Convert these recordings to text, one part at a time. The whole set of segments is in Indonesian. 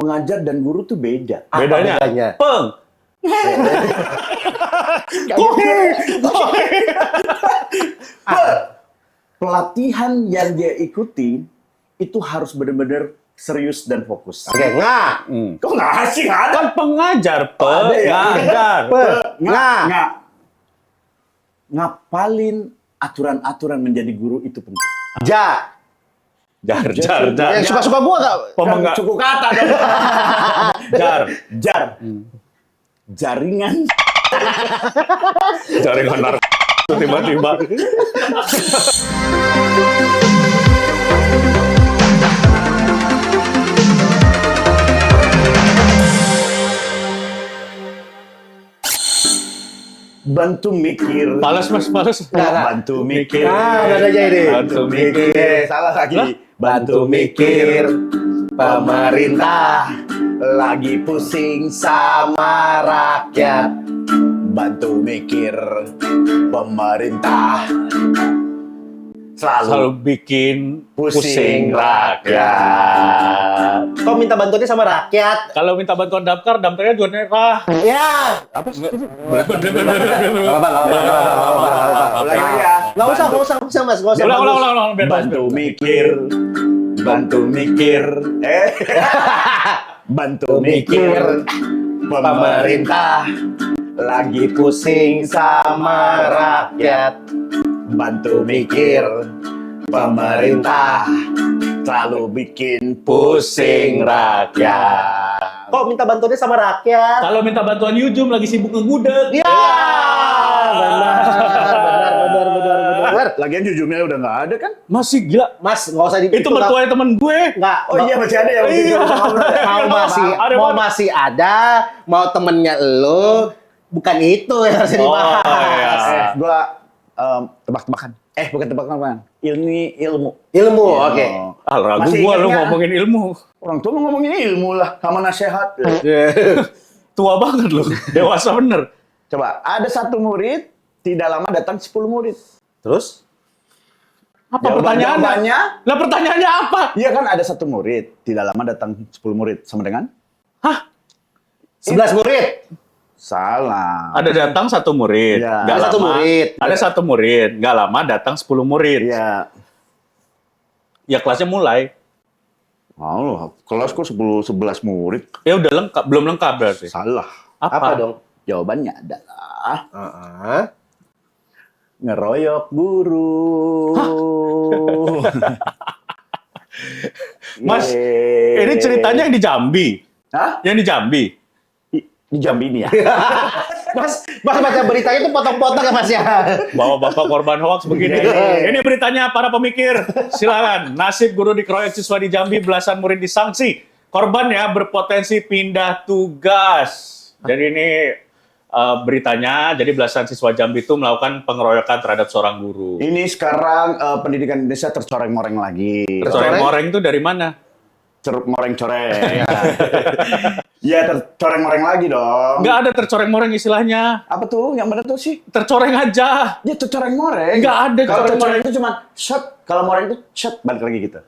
pengajar dan guru tuh beda. Bedanya? Peng. Pelatihan yang dia ikuti itu harus benar-benar serius dan fokus. Oke, nggak. Kok nggak sih? Nggak ada. Kan pengajar, Pengajar. Nggak. Ngapalin aturan-aturan menjadi guru itu penting. Jar. Jar. Suka-suka gua nggak? Pemenggak. Cukup kata dong. Jar. Jaringan. Jaringan narkoba tiba-tiba. Bantu mikir. Males. Bantu mikir. Udah aja ini. Bantu mikir. Salah lagi. Lah? Bantu mikir. Pemerintah lagi pusing sama rakyat. Bantu mikir. Pemerintah Selalu bikin pusing rakyat. Kau minta bantuannya sama rakyat. Kalau minta bantuan daftarnya juga nerah. Ya. Apa sih? Nggak usah mas. Nggak usah. Ulang. Bantu mikir. Bantu mikir. Pemerintah lagi pusing sama rakyat. Bantu mikir. Pemerintah selalu bikin pusing rakyat. Kok minta bantuannya sama rakyat? Kalau minta bantuan Yujum lagi sibuk ngegudeg. Ya. Benar. Lagian jujurnya udah nggak ada kan? Masih gila. Mas, nggak usah Itu mertuanya temen gue. Nggak. Oh iya masih ada ya. Iya. Masih ada, mau temennya lo, bukan itu yang harus dibahas. Iya. Gua tebak-tebakan. Bukan tebak-tebakan. Ilmu. Ilmu, oke. Ragu Masih gua lu ingat nggak? ngomongin ilmu. Orang tua mau ngomongin ilmu lah sama nasihat. Tua banget lu. Dewasa bener. Coba, ada satu murid tidak lama datang 10 murid. Terus? Apa pertanyaannya? Jawabannya? Lah pertanyaannya apa? Iya kan ada satu murid tidak lama datang 10 murid sama dengan? Hah? 11 murid. Salah. Ada datang satu murid. Iya. Nggak Ada satu lama. murid. Ada satu murid. Nggak lama datang 10 murid. Iya. Ya kelasnya mulai. Oh, kelas kok 10-11 murid. Ya udah lengkap. Belum lengkap berarti. Salah. Apa dong? Jawabannya adalah Heeh. ngeroyok guru. Mas, Yeay. ini ceritanya yang di Jambi. Hah? Yang di Jambi. Di Jambi ini ya? Mas baca beritanya itu potong-potong ya Mas ya. Bawa bapak korban hoax begini. Ini beritanya para pemikir. Silakan. Nasib guru dikeroyok siswa di Jambi, belasan murid disanksi. Korban ya berpotensi pindah tugas. Jadi ini beritanya, jadi belasan siswa Jambi itu melakukan pengeroyokan terhadap seorang guru. Ini sekarang pendidikan Indonesia tercoreng-moreng lagi. Tercoreng-moreng itu dari mana? Moreng-coreng. Ya tercoreng-moreng lagi dong. Nggak ada tercoreng-moreng istilahnya. Apa tuh? Yang benar tuh sih? Tercoreng aja. Ya tercoreng-moreng. Nggak ada Kalau coreng-moreng. tercoreng itu cuma shot. Kalau moreng itu shot balik lagi gitu.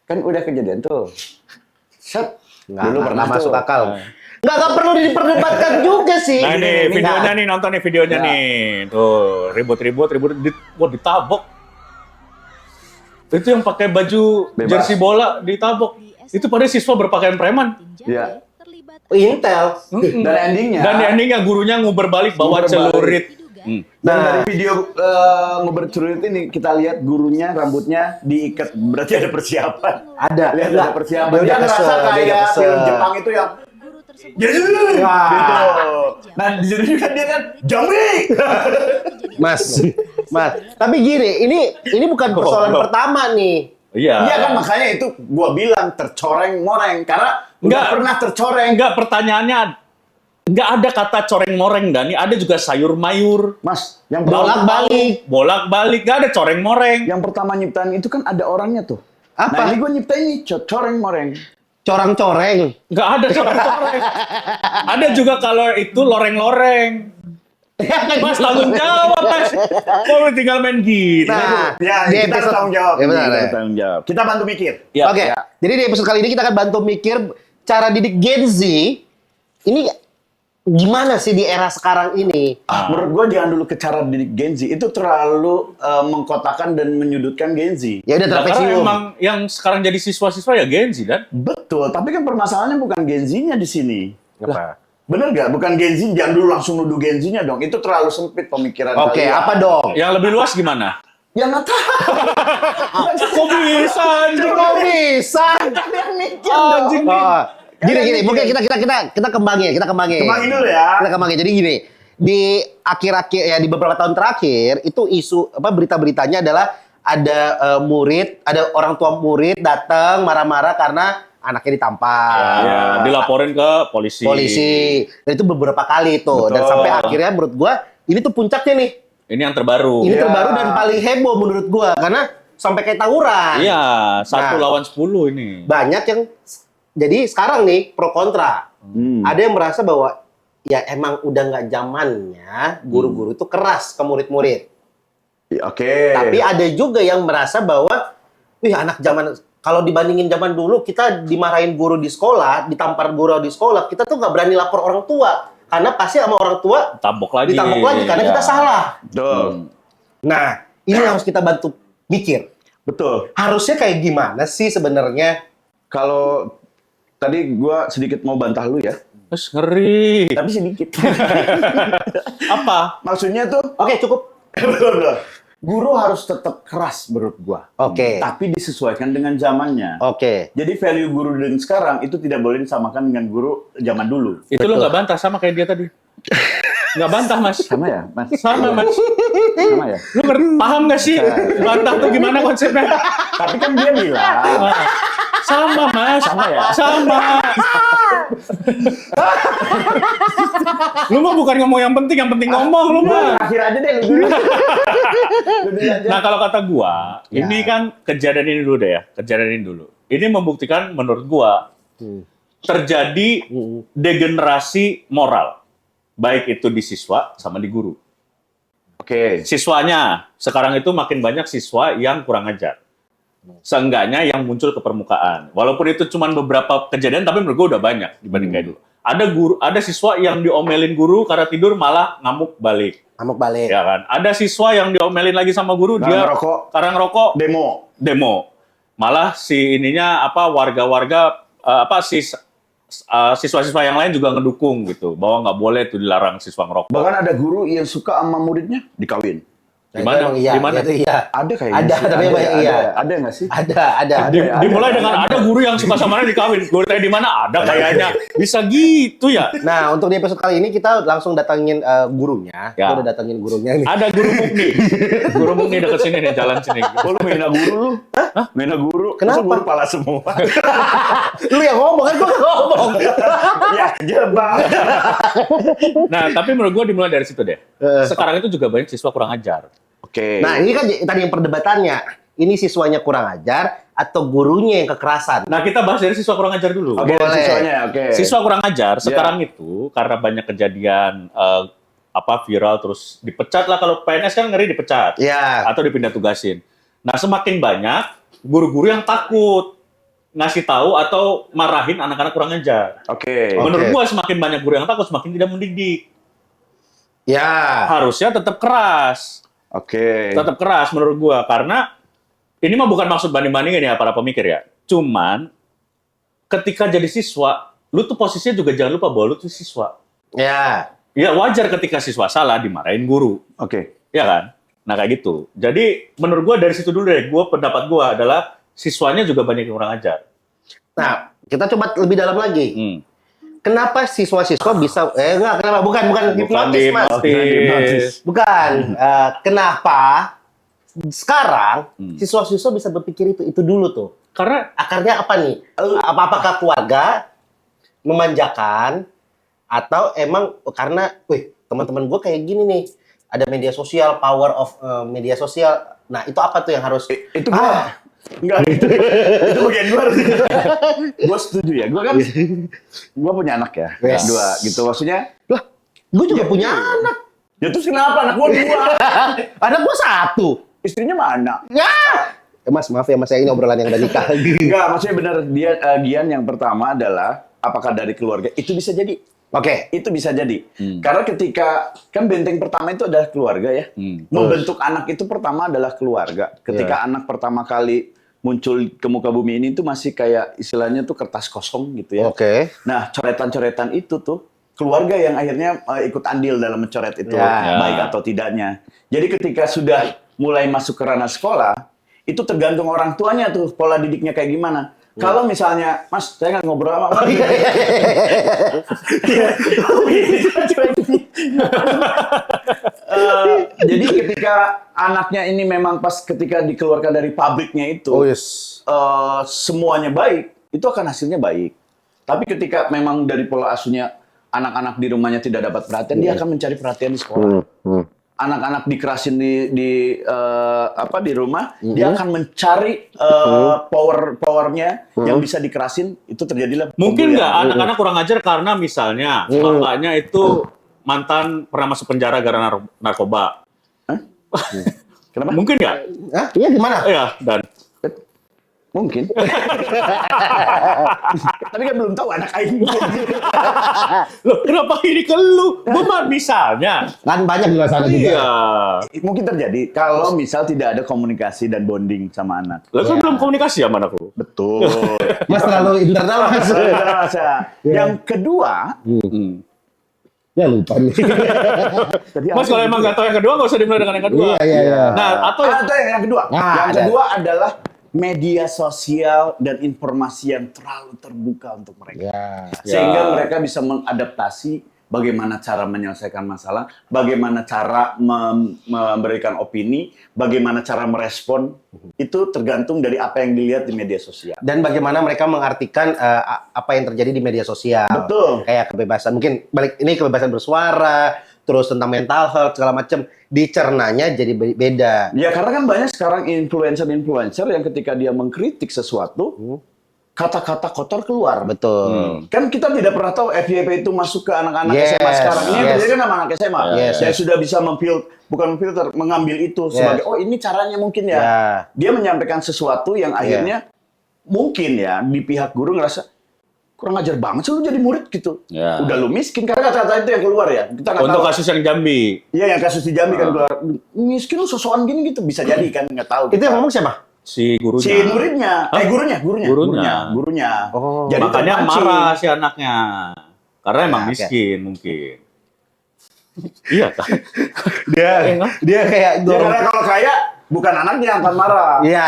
Kan udah kejadian tuh. Shot. Dulu pernah masuk tuh. akal. Nggak perlu diperdebatkan juga sih. Nah ini videonya nih, nonton nih videonya Ya. nih. Tuh, ribut-ribut, wah ditabok. Itu yang pakai baju Bebas. jersey bola ditabok. Itu pada siswa berpakaian preman. Iya. Intel. Dan endingnya. Dan endingnya gurunya nguber balik bawa Nguber balik. celurit. Dan dari video ngobrol celurit ini kita lihat gurunya rambutnya diikat, berarti ada persiapan. Ada. Lihat ada persiapan. Dia Dia udah ngerasa kesel, dia udah kayak kesel. film Jepang itu yang gitu. Nah di sini kan dia kan Jambi. Mas. Tapi gini, ini bukan persoalan pertama nih. Iya. Iya kan makanya itu gua bilang tercoreng-moreng karena nggak pernah tercoreng. Enggak, pertanyaannya nggak ada kata coreng-moreng, Dani. Ada juga sayur mayur. Mas, yang Bolak-balik. Bolak-balik, nggak ada coreng-moreng. Yang pertama nyiptain itu kan ada orangnya tuh. Apa? Nah ini gua nyiptain ini coreng-moreng. Corang-coreng. Nggak ada coreng-coreng. Ada juga kalau itu loreng-loreng. Mas tanggung jawab, Mas. Kok tinggal main gitu? Nah, Ya, di kita harus episode- tanggung jawab. Ya, benar, Kita ya. harus tanggung jawab. Kita bantu mikir. Ya, Oke, ya. jadi di episode kali ini kita akan bantu mikir cara didik Gen Z ini gimana sih di era sekarang ini? Menurut gua jangan dulu ke cara didik Gen Z. Itu terlalu mengkotakkan dan menyudutkan Gen Z. Ya udah Nah, karena trapesium. emang yang sekarang jadi siswa-siswa ya Gen Z kan? Betul, tapi kan permasalahannya bukan Gen Z-nya di sini. Apa? Bener gak? Bukan Gen Z, jangan dulu langsung nuduh Gen Z-nya dong. Itu terlalu sempit pemikiran Oke, kalian. apa dong? Yang lebih luas gimana? Ya nggak tahu. Kok bisa anjing? Kok bisa? Kalian mikir Anjing dong. nih. Oh, gini, mungkin kita kembangin. Kembangin dulu ya. Kita kembangin. Jadi gini, di akhir-akhir ya di beberapa tahun terakhir itu isu berita-beritanya adalah ada ada orang tua murid datang marah-marah karena anaknya ditampar. Ya, dilaporin ke polisi. Dan itu beberapa kali itu. Dan Betul. sampai akhirnya menurut gua ini tuh puncaknya nih. Ini yang terbaru. Ini Iya. terbaru dan paling heboh menurut gua karena sampai kayak tawuran. Iya, 1 Nah. lawan 10 ini. Banyak yang jadi sekarang nih pro kontra. Ada yang merasa bahwa ya emang udah nggak zamannya guru-guru itu keras ke murid-murid. Ya, Oke. Tapi ada juga yang merasa bahwa wih anak zaman kalau dibandingin zaman dulu kita dimarahin guru di sekolah, ditampar guru di sekolah, kita tuh nggak berani lapor orang tua karena pasti sama orang tua Tabok lagi. ditambok lagi karena Ya. kita salah. Betul. Nah, ini harus kita bantu mikir. Betul. Harusnya kayak gimana sih sebenarnya? Kalau tadi gua sedikit mau bantah lu ya. Terus ngeri. Tapi sedikit. Apa? Maksudnya tuh, Oke, cukup. betul. Guru harus tetap keras menurut gua. Oke. Tapi disesuaikan dengan zamannya. Oke. Jadi value guru dengan sekarang itu tidak boleh disamakan dengan guru zaman dulu. Itu lo nggak bantah sama kayak dia tadi. Nggak bantah, Mas. Sama ya, Mas? Sama, Mas. Sama ya. Lu paham nggak sih? Bantah tuh gimana konsepnya? Tapi kan dia bilang, Sama, Mas. Sama ya? Sama. Lu mah bukan ngomong yang penting ngomong lu mah. akhir aja deh lu dulu. Lu dulu aja. Nah, kalau kata gua, Ya. ini kan kejadian ini dulu deh ya. Kejadian ini dulu. Ini membuktikan menurut gua terjadi degenerasi moral. Baik itu di siswa sama di guru. Oke. Siswanya, sekarang itu makin banyak siswa yang kurang ajar. Seenggaknya yang muncul ke permukaan. Walaupun itu cuma beberapa kejadian, tapi menurut gue udah banyak dibanding kayak dulu. Ada siswa yang diomelin guru karena tidur malah ngamuk balik. Ngamuk balik. Ya kan? Ada siswa yang diomelin lagi sama guru, Karena dia ngerokok. karena ngerokok, Demo. Malah si ininya warga-warga siswa-siswa yang lain juga ngedukung gitu, bahwa nggak boleh tuh dilarang siswa ngerokok. Bahkan ada guru yang suka sama muridnya dikawin. Nah, Gimana? itu emang iya, Gimana? itu iya. Ada kayaknya. Ada, sih. tapi emang iya. Ada nggak sih? Ada. Dimulai dengan ada guru yang suka sama dia dikawin. Gue tanya di mana? Ada kayaknya. Bisa gitu ya? Nah, untuk di episode kali ini kita langsung datangin gurunya. Ya. Kita udah datangin gurunya nih. Ada guru Mukni. Guru Mukni dekat sini nih, jalan sini. Oh, lu menghina guru lu? Hah? Menghina guru? Kenapa? Masa guru pala semua. Lu yang ngomong kan, gua ngomong. Ya, jebak. Nah, tapi menurut gue dimulai dari situ deh. Sekarang itu juga banyak siswa kurang ajar. Oke. Nah, ini kan tadi yang perdebatannya. Ini siswanya kurang ajar atau gurunya yang kekerasan? Nah, kita bahas dari siswa kurang ajar dulu. Oke, boleh. siswanya, oke. Siswa kurang ajar sekarang itu karena banyak kejadian viral terus dipecat lah, kalau PNS kan ngeri dipecat Ya. atau dipindah tugasin. Nah, semakin banyak guru-guru yang takut ngasih tahu atau marahin anak-anak kurang ajar. Oke. Menurut gua semakin banyak guru yang takut semakin tidak mendidik. Ya. Harusnya tetap keras. Oke. Tetap keras menurut gua, karena ini mah bukan maksud banding-bandingin ya para pemikir ya. Cuman ketika jadi siswa, lu tuh posisinya juga jangan lupa bahwa lu tuh siswa. Ya. Ya wajar ketika siswa salah dimarahin guru, Oke. ya kan? Nah kayak gitu. Jadi menurut gua dari situ dulu deh. Pendapat gua adalah siswanya juga banyak yang kurang ajar. Nah, kita coba lebih dalam lagi. Kenapa siswa-siswa bisa enggak, kenapa? Bukan hipnotis, Mas. Hipnotis. Bukan. Kenapa sekarang siswa-siswa bisa berpikir itu dulu tuh? Karena Akarnya apa nih? Apakah keluarga memanjakan atau emang karena, wih, teman-teman gue kayak gini nih, ada media sosial, power of media sosial. Nah, itu apa tuh yang harus Itu gua. Enggak, itu bagian gua harus. Gua setuju ya. Gua punya anak ya. Yes. 2 gitu maksudnya. Lah, gue juga Ya, punya iya. anak. Ya terus kenapa anak gua 2? Anak gua 1. Istrinya mana? Ya. Mas, maaf ya Mas, saya ini obrolan yang udah nikah. Enggak, maksudnya benar dia Gian yang pertama adalah apakah dari keluarga? Itu bisa jadi. Oke. Itu bisa jadi. Karena ketika kan benteng pertama itu adalah keluarga ya. Membentuk anak itu pertama adalah keluarga. Ketika anak pertama kali muncul ke muka bumi ini tuh masih kayak istilahnya tuh kertas kosong gitu ya. Oke. Nah, coretan-coretan itu tuh keluarga yang akhirnya ikut andil dalam mencoret itu, Ya. baik atau tidaknya. Jadi ketika sudah mulai masuk ke ranah sekolah, itu tergantung orang tuanya tuh pola didiknya kayak gimana. Kalau misalnya, Mas, saya nggak ngobrol sama Mas. Jadi ketika anaknya ini memang pas ketika dikeluarkan dari pabriknya itu, Oh yes. semuanya baik, itu akan hasilnya baik. Tapi ketika memang dari pola asuhnya anak-anak di rumahnya tidak dapat perhatian, dia akan mencari perhatian di sekolah. Anak-anak dikerasin di rumah, dia akan mencari powernya yang bisa dikerasin, itu terjadilah Mungkin nggak pembulian. anak-anak kurang ajar karena misalnya bapaknya itu mantan pernah masuk penjara gara narkoba. Kenapa? Mungkin nggak? Hah? Iya gimana? Iya, dan Mungkin. Tapi kan belum tahu anak Aing. loh, kenapa ini ke lu? Gua misalnya. Kan banyak di luar sana juga. Iya. Mungkin terjadi kalau misal tidak ada komunikasi dan bonding sama anak. Lo kan belum komunikasi sama anak lu. Betul. Mas terlalu internal Mas. Yang kedua, Ya lupa nih. Mas kalau emang nggak tahu yang kedua, nggak usah dimulai dengan yang kedua. Iya. Nah, atau atau yang kedua, Nah, yang ada. kedua adalah media sosial dan informasi yang terlalu terbuka untuk mereka. Ya. Sehingga mereka bisa mengadaptasi bagaimana cara menyelesaikan masalah, bagaimana cara memberikan opini, bagaimana cara merespon. Itu tergantung dari apa yang dilihat di media sosial. Dan bagaimana mereka mengartikan apa yang terjadi di media sosial. Betul. Kayak kebebasan, mungkin balik ini kebebasan bersuara, terus tentang mental health segala macam, dicernanya jadi beda. Ya karena kan banyak sekarang influencer yang ketika dia mengkritik sesuatu, kata-kata kotor keluar. Betul. Kan kita tidak pernah tahu FYP itu masuk ke anak-anak Yes, SMA sekarang. Ini yang yes. terjadi kan sama anak SMA. Yes, Yang yes. sudah bisa mengambil itu sebagai, oh ini caranya mungkin ya. Ya. Dia menyampaikan sesuatu yang akhirnya mungkin ya di pihak guru ngerasa, kurang ajar banget sih lu jadi murid gitu. Ya. Udah lu miskin, karena kata-kata itu yang keluar ya. Kita nggak untuk tahu. kasus yang Jambi. Iya yang kasus di Jambi kan keluar. Miskin lu sosokan gini gitu. Bisa jadi kan, nggak tahu. Itu kita. yang ngomong siapa? Si gurunya. Si muridnya, gurunya. Jadi makanya terpancing. marah si anaknya. Karena emang oke. miskin mungkin. Iya kan? Dia kayak Ya, karena kalau kaya bukan anaknya yang akan marah. Iya.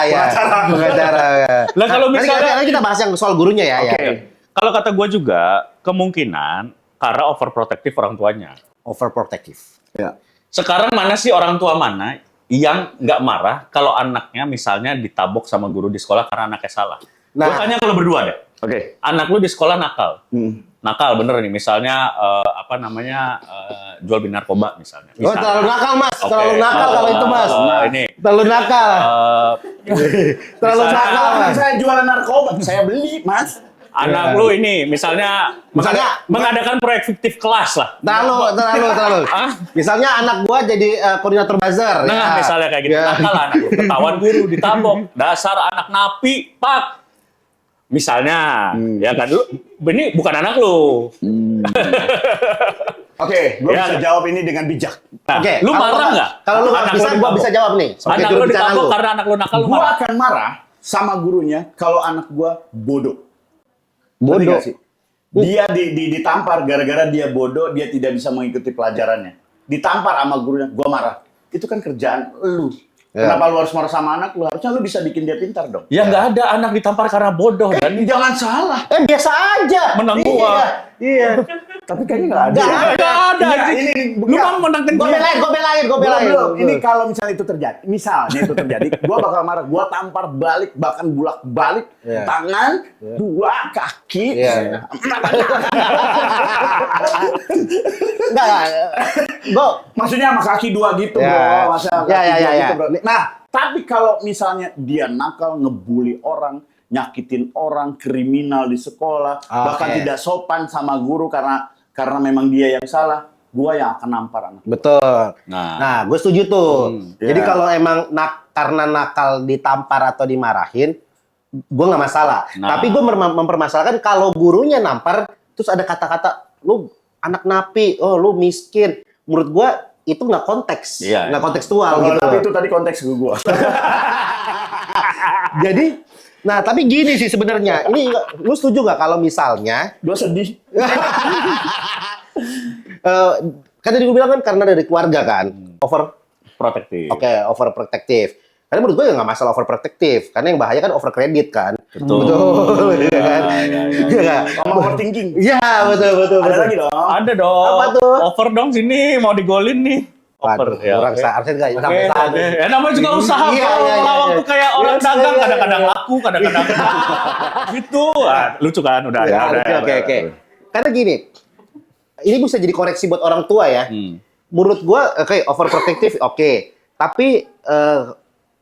Pengacara. Lah kalau misalnya nanti kita bahas yang soal gurunya ya. Oke. Ya. kalau kata gua juga kemungkinan karena overprotective orang tuanya. Overprotective. Ya. Sekarang mana sih orang tua mana yang nggak marah kalau anaknya misalnya ditabok sama guru di sekolah karena anaknya salah? Nah. Gua tanya kalau berdua deh. Oke. Anak lu di sekolah nakal. Hmm. Nakal bener nih, misalnya jual beli narkoba misalnya. Oh, terlalu nakal Mas, Oke. terlalu nakal kalau itu Mas. Ini Terlalu nakal. Terlalu misalnya- nakal Kalau Mas. saya jualan narkoba, saya beli, Mas. anak lu ini misalnya mengadakan proyek fiktif kelas lah. Terlalu. Ah? Misalnya anak gua jadi koordinator buzzer. Nah, ya. misalnya kayak gitu. Ya. Nakal anak lu, ketahuan guru ditabok. Dasar anak napi, Pak. Misalnya, ya kan lu ini bukan anak lu. Oke, gue Ya. bisa jawab ini dengan bijak. Nah, Oke, lu marah nggak? Kalau lu Anak bisa, gua ditabok. bisa jawab nih. Sebagai Anak lu juru bicara ditabok lu. karena anak lu nakal, lu Gue marah. akan marah sama gurunya kalau anak gue bodoh. Bodoh. Ngerti nggak sih? Dia ditampar gara-gara dia bodoh, dia tidak bisa mengikuti pelajarannya. Ditampar sama gurunya, gue marah. Itu kan kerjaan lu. Ya. Kenapa lu harus marah sama anak lu? Harusnya lu bisa bikin dia pintar dong. Ya nggak ada anak ditampar karena bodoh dan Jangan salah. Biasa aja. menang gua. Iya. Tapi kayaknya nggak ada. Nggak ada. Iya, anjing. ini Lu mau menangkan Gue dia. belain. Belum. Ini kalau misalnya itu terjadi, gua bakal marah, gua tampar balik, bahkan bulak balik, Iya. tangan, dua kaki. Iya. Enggak. Gue Maksudnya sama kaki dua gitu, Ya. bro. Masa kaki Ya, dua ya. gitu, bro. Nah, tapi kalau misalnya dia nakal, ngebully orang, nyakitin orang, kriminal di sekolah, bahkan Oke. tidak sopan sama guru karena memang dia yang salah, gua yang akan nampar anak. Betul. Nah, Nah, gue setuju tuh. Jadi Iya. kalau emang karena nakal ditampar atau dimarahin, gue nggak masalah. Nah. Tapi gue mempermasalahkan kalau gurunya nampar, terus ada kata-kata, lu anak napi, oh lu miskin. Menurut gue itu nggak konteks, Iya. nggak kontekstual Kalau gitu. tapi itu tadi konteks ke gua. Jadi, nah tapi gini sih sebenarnya. Ini lu setuju nggak kalau misalnya Gua sedih. kan tadi gue bilang kan karena dari keluarga kan, protektif. overprotective. Karena menurut gue ya nggak masalah overprotective, karena yang bahaya kan overcredit kan. Betul. Betul, iya kan? Ya. Iya nggak? Sama overthinking. Iya betul. Ada lagi dong. Ada dong. Apa tuh? Over dong sini, mau digolin nih. Waduh, Over. Ya, orang oke. seharusnya nggak Oke, sampai sana. oke. Ya namanya juga usaha, Iya, bro. iya, iya, Lawak iya. tuh kayak orang Iya, dagang, iya, kadang-kadang iya. laku, kadang-kadang gitu. Ah, lucu kan? Udah, Ya, ya, oke. Karena gini, ini bisa jadi koreksi buat orang tua ya. Menurut gue, oke, overprotective, oke. Tapi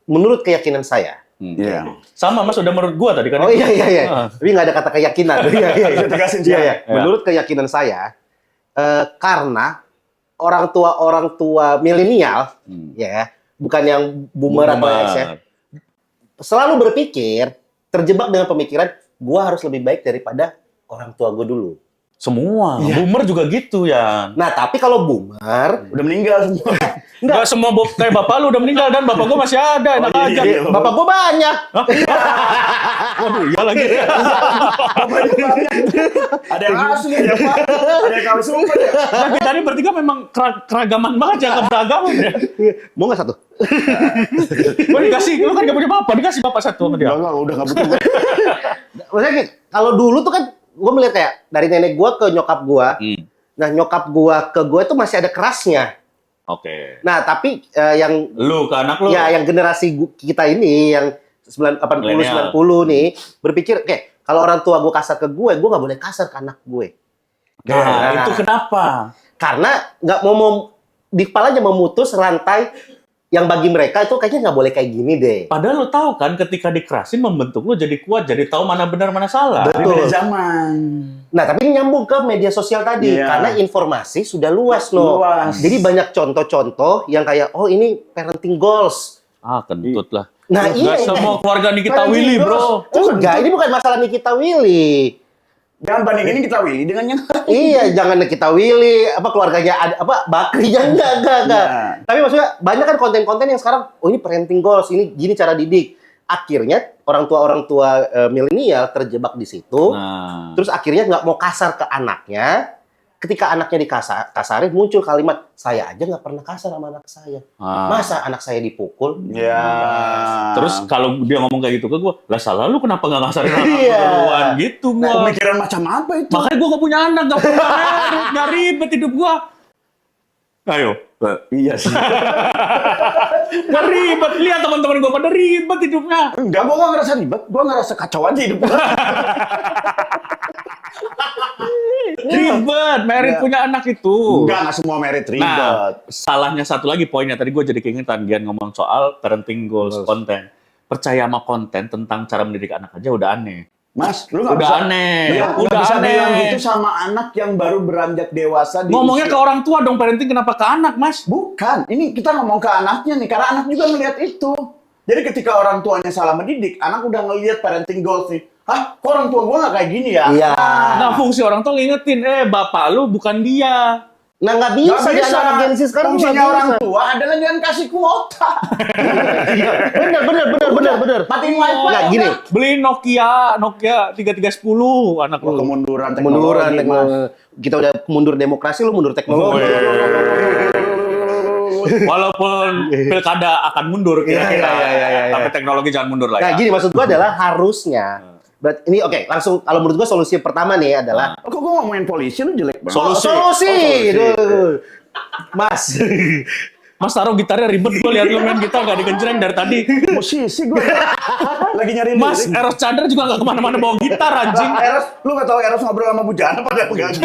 menurut keyakinan saya, Iya. Sama Mas, udah menurut gua tadi kan. oh iya. Ah. Tapi nggak ada kata keyakinan. Iya. Tegasin, Iya. Ya. Menurut keyakinan saya, karena orang tua milenial, ya, bukan yang boomer atau X ya, selalu berpikir terjebak dengan pemikiran gua harus lebih baik daripada orang tua gue dulu. Semua. Boomer juga gitu ya. Nah, tapi kalau boomer, Udah meninggal semua. Enggak semua kayak bapak lu udah meninggal dan bapak gua masih ada, enak iya, aja. iya. bapak gue banyak. Waduh, iya lagi. Ada yang asli, ada yang palsu, ada yang kawin sumpah ya. Nah, kita ini bertiga memang keragaman banget ya, keberagaman ya. Mau nggak satu? Gua dikasih, lu kan gak punya bapak, dikasih bapak satu sama dia. Enggak, udah enggak butuh. Maksudnya kayak, kalau dulu tuh kan gue melihat kayak dari nenek gue ke nyokap gue. Nah, nyokap gue ke gue tuh masih ada kerasnya. Oke. Nah, tapi yang Lu ke anak lu? ya yang generasi kita ini yang 80 Milenial. 90 nih berpikir kayak kalau orang tua gue kasar ke gue nggak boleh kasar ke anak gue. Nah, itu kenapa? Karena nggak mau di kepalanya memutus rantai yang bagi mereka itu kayaknya nggak boleh kayak gini deh. Padahal lu tahu kan ketika dikerasin membentuk lu jadi kuat, jadi tahu mana benar mana salah. Betul. Beda zaman. Nah, tapi ini nyambung ke media sosial tadi Iya. karena informasi sudah luas loh. Luas. Jadi banyak contoh-contoh yang kayak oh ini parenting goals. Ah, kentut lah. Nah, Nggak semua keluarga Nikita Willy, bro. Enggak, ini bukan masalah Nikita Willy. Jangan bandingin kita Willy dengan yang Iya, jangan Nikita Willy, apa keluarganya ada apa Bakrinya enggak. Nah. Tapi maksudnya banyak kan konten-konten yang sekarang oh ini parenting goals, ini gini cara didik. Akhirnya orang tua milenial terjebak di situ. Nah, Terus akhirnya nggak mau kasar ke anaknya. Ketika anaknya dikasarin muncul kalimat saya aja nggak pernah kasar sama anak saya. Masa anak saya dipukul? Ya. terus kalau dia ngomong kayak gitu ke gua, lah salah lu kenapa nggak ngasarin anak Iya. duluan gitu gua. Pemikiran macam apa itu? Makanya gua nggak punya anak, nggak ribet hidup gua. Ayo, Iya sih. nggak ribet. Lihat teman-teman gua pada ribet hidupnya. Enggak, gua nggak ngerasa ribet, gua ngerasa kacau aja hidup gua. Ribet, merit Iya. punya anak itu. Enggak semua merit ribet. Nah, salahnya satu lagi poinnya tadi gue jadi keingetan Gian ngomong soal parenting goals konten. Percaya sama konten tentang cara mendidik anak aja udah aneh. Mas, lu nggak Udah bisa, aneh, Iya, nggak udah bisa aneh. bilang gitu sama anak yang baru beranjak dewasa. Di Ngomongnya usia- ke orang tua dong, parenting kenapa ke anak, Mas? Bukan, ini kita ngomong ke anaknya nih, karena anak juga ngelihat itu. Jadi ketika orang tuanya salah mendidik, anak udah ngelihat parenting goals nih. Hah, kok orang tua gua nggak kayak gini ya? Iya. Nah, fungsi orang tua ngingetin, bapak lu bukan dia. Nah nggak bisa, di anak Gen Z sekarang nggak Fungsinya orang bisa. tua adalah jangan kasih kuota. Bener. Matiin wifi. Nggak gini. Beli Nokia 3310 anak lu. Kemunduran Kemunduran teknologi, Mas. teknologi. Kita udah mundur demokrasi, lu mundur teknologi. Walaupun pilkada akan mundur kira-kira, Iya. tapi teknologi jangan mundur lah Nah ya. gini maksud gua adalah harusnya. Berarti ini oke, langsung kalau menurut gua solusi pertama nih adalah Kok gua ngomongin polisi lu jelek banget. Solusi. solusi. Duh. Mas. Mas taruh gitarnya ribet, gue lihat lu main gitar gak digenjreng dari tadi. Musisi gua. Lagi nyari Mas, lirik. Eros Chandra juga gak kemana-mana bawa gitar, anjing. Eros, lu gak tau Eros ngobrol sama Bujana pada pegang.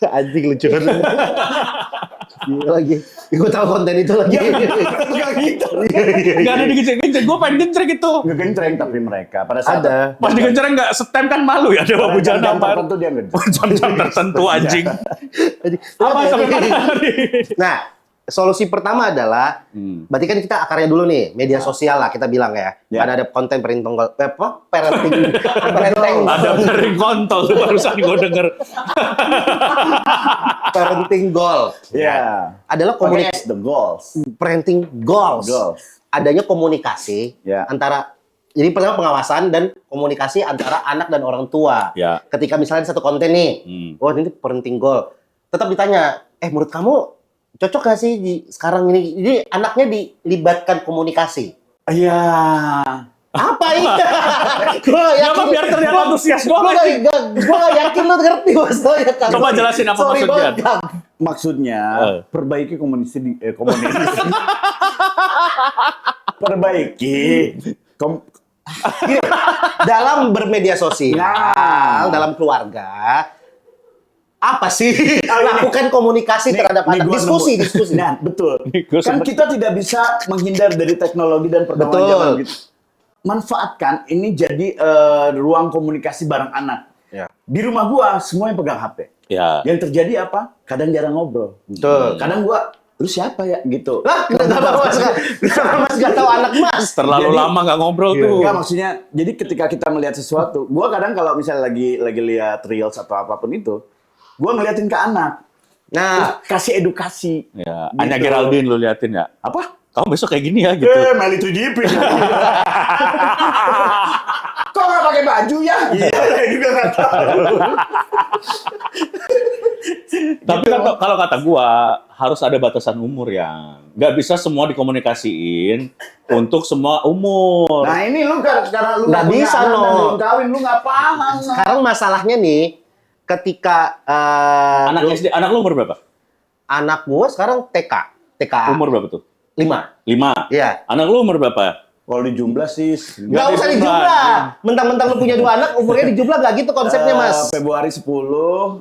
Anjing lucu banget. Gila lagi. Gue tahu konten itu lagi. Nggak gitu. Nggak ada digenceng-genceng. Gue pengen genceng itu. Ngegentreng tapi mereka pada saat Ada. Pas digenceng nggak setem kan malu ya. Ada pada bujana jam apa? tertentu dia ngegentreng. Jam-jam tertentu anjing. Apa sampai mana tadi? Nah, solusi pertama adalah, berarti kan kita akarnya dulu nih, media sosial lah kita bilang ya. Ya. Kan ada konten parenting, Ada dari kontol tuh barusan gue denger. parenting goal. Ya. Adalah Pakai the goals. parenting goals. Goals. Adanya komunikasi Ya. antara, jadi pertama pengawasan dan komunikasi antara anak dan orang tua. Ya. Ketika misalnya satu konten nih, wah ini parenting goal, tetap ditanya, menurut kamu cocok gak sih sekarang ini? Jadi anaknya dilibatkan komunikasi. Iya. Apa ini? Gue Ya apa biar terlihat antusias doang Gue anjing. gak yakin lu ngerti maksudnya. Kang. Coba jelasin apa Sorry maksudnya. banget, Kang. Maksudnya perbaiki komunikasi. Perbaiki Gini, dalam bermedia sosial, Nah. dalam keluarga, apa sih? Lakukan komunikasi terhadap anak. gua Diskusi, nemu. diskusi. Nah, betul. Gua Kan sempet- kita tidak bisa menghindar dari teknologi dan perkembangan Betul. zaman gitu. Manfaatkan ini jadi ruang komunikasi bareng anak. Ya. Di rumah gua semua yang pegang HP. Ya. Yang terjadi apa? Kadang jarang ngobrol. Betul. Kadang gua, lu siapa ya? Gitu. Lah, kenapa Mas gak tahu anak Mas? Terlalu Jadi- lama nggak ngobrol tuh. Enggak, maksudnya, jadi ketika kita melihat sesuatu, gua kadang kalau misalnya lagi lihat reels atau apapun itu, gua ngeliatin ke anak. Nah, Kasih edukasi. Ya. Gitu. Anya Geraldine lu liatin ya. Apa? Kamu besok kayak gini ya gitu. Meli 2GP. Kok nggak pakai baju ya? Iya, saya juga nggak tahu. Tapi kan kalau kata gua harus ada batasan umur ya. Nggak bisa semua dikomunikasiin untuk semua umur. Nah ini lu karena lu Nggak punya bisa, anak dan no. belum kawin, lu nggak paham. No. sekarang masalahnya nih, ketika Anak lu umur berapa? anak gua sekarang TK. Umur berapa tuh? 5. 5. Iya. Anak lu umur berapa? Kalau di jumlah sih Nggak usah dijumlah. Mentang-mentang lu punya 2 anak, umurnya dijumlah nggak gitu konsepnya, Mas. Februari 10,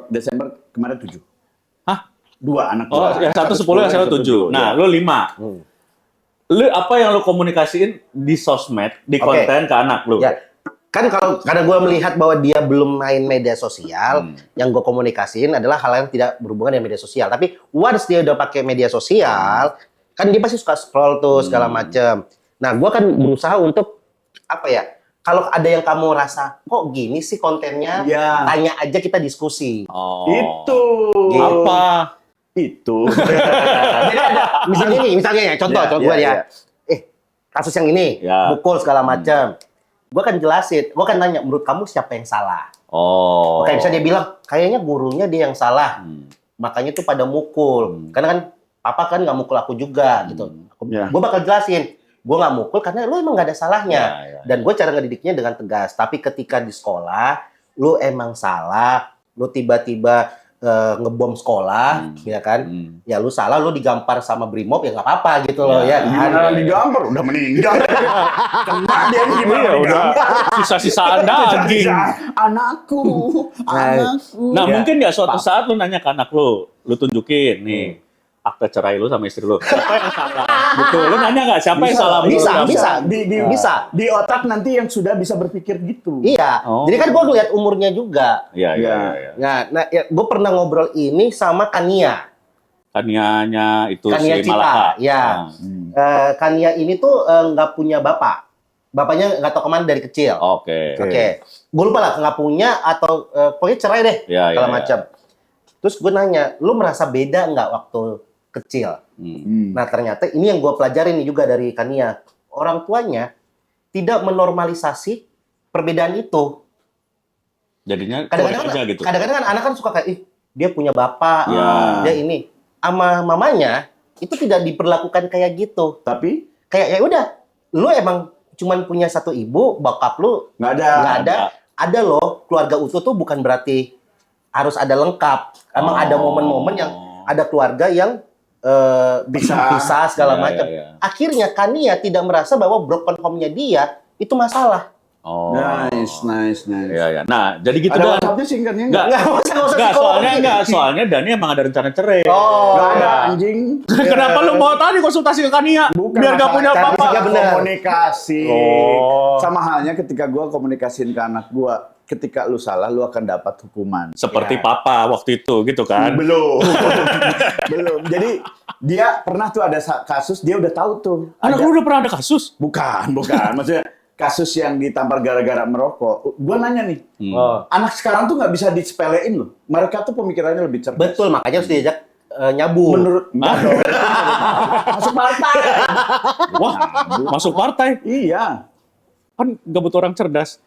Desember kemarin 7. Hah? 2 anak. Oh, gua. yang satu 10, yang satu 7. Nah, lu 5. Lu apa yang lu komunikasiin di sosmed, di Oke. konten ke anak lu? Ya, kan kalau karena gue melihat bahwa dia belum main media sosial, yang gue komunikasiin adalah hal yang tidak berhubungan dengan media sosial. Tapi once dia udah pakai media sosial, kan dia pasti suka scroll tuh segala macem. Nah, gue kan berusaha untuk apa ya? Kalau ada yang kamu rasa kok gini sih kontennya, Ya. tanya aja, kita diskusi. Oh. Itu. Apa? Itu. Jadi ada misalnya ya, contoh gue ya. Kasus yang ini, Ya. pukul segala macam. Gue kan jelasin, gue kan nanya, menurut kamu siapa yang salah? Oh. Oke, bisa dia bilang, kayaknya gurunya dia yang salah. Makanya tuh pada mukul. Karena kan, papa kan nggak mukul aku juga, gitu. Ya. Gue bakal jelasin, gue nggak mukul karena lu emang nggak ada salahnya. Ya. Dan gue cara ngedidiknya dengan tegas. Tapi ketika di sekolah, lu emang salah, lu tiba-tiba ngebom sekolah, ya kan? Ya lu salah, lu digampar sama Brimob, ya nggak apa-apa gitu loh, ya kan? Gimana digampar? Udah meninggal. Kena dia gimana Iya, udah digampar? sisa-sisaan daging. Anakku, anakku. Nah, Ya. mungkin nggak suatu saat lu nanya ke anak lu tunjukin nih akte cerai lu sama istri lu. Siapa yang salah? Gitu. Lu nanya nggak siapa yang salah? menurut bisa, kamu? bisa. Bisa. Di otak nanti yang sudah bisa berpikir gitu. Iya. Oh. Jadi kan gue ngeliat umurnya juga. Iya, iya, Ya. iya. Nah ya, gue pernah ngobrol ini sama Kania. Kanianya itu Kania si Cita, Malaka. ya. Kania ini tuh nggak punya bapak. Bapaknya nggak tahu kemana dari kecil. Oke. Oke. Gue lupa lah, nggak punya atau pokoknya cerai deh. Ya, ya, segala ya. macam. Terus gue nanya, lu merasa beda nggak waktu kecil? Nah ternyata ini yang gue pelajarin nih juga dari Kania. Orang tuanya tidak menormalisasi perbedaan itu. Jadinya Kadang-kadang cuek aja gitu. kadang-kadang kan anak kan suka kayak, ih dia punya bapak, Ya. dia ini. Sama mamanya itu tidak diperlakukan kayak gitu. Tapi Kayak ya udah, lu emang cuman punya satu ibu, bokap lu nggak ada. nggak ada. Ada loh, keluarga utuh tuh bukan berarti harus ada lengkap. Emang ada momen-momen yang ada keluarga yang bisa segala Ya, macam. ya, ya. Akhirnya Kania tidak merasa bahwa broken home-nya dia itu masalah. Oh. Nice. Iya, ya. Nah, jadi gitu Ada Dan. WhatsApp-nya singkatnya Enggak, Nggak usah soalnya Dani emang ada rencana cerai. Oh, Nggak ada Iya. anjing. Kenapa lu mau tadi konsultasi ke Kania? Bukan Biar gak masalah punya cara apa-apa. kita komunikasi. Oh. Sama halnya ketika gua komunikasiin ke anak gua, ketika lu salah lu akan dapat hukuman. Seperti Ya. papa waktu itu gitu kan. Belum. Belum. Jadi dia pernah tuh ada kasus, dia udah tahu tuh. Anak lu udah pernah ada kasus? Bukan. Maksudnya kasus yang ditampar gara-gara merokok. Gua nanya nih, Oh. anak sekarang tuh nggak bisa disepelein loh. Mereka tuh pemikirannya lebih cerdas. Betul, makanya harus diajak nyabu. Menurut enggak dong. Masuk partai. Wah, masuk partai. Iya. Kan gak butuh orang cerdas.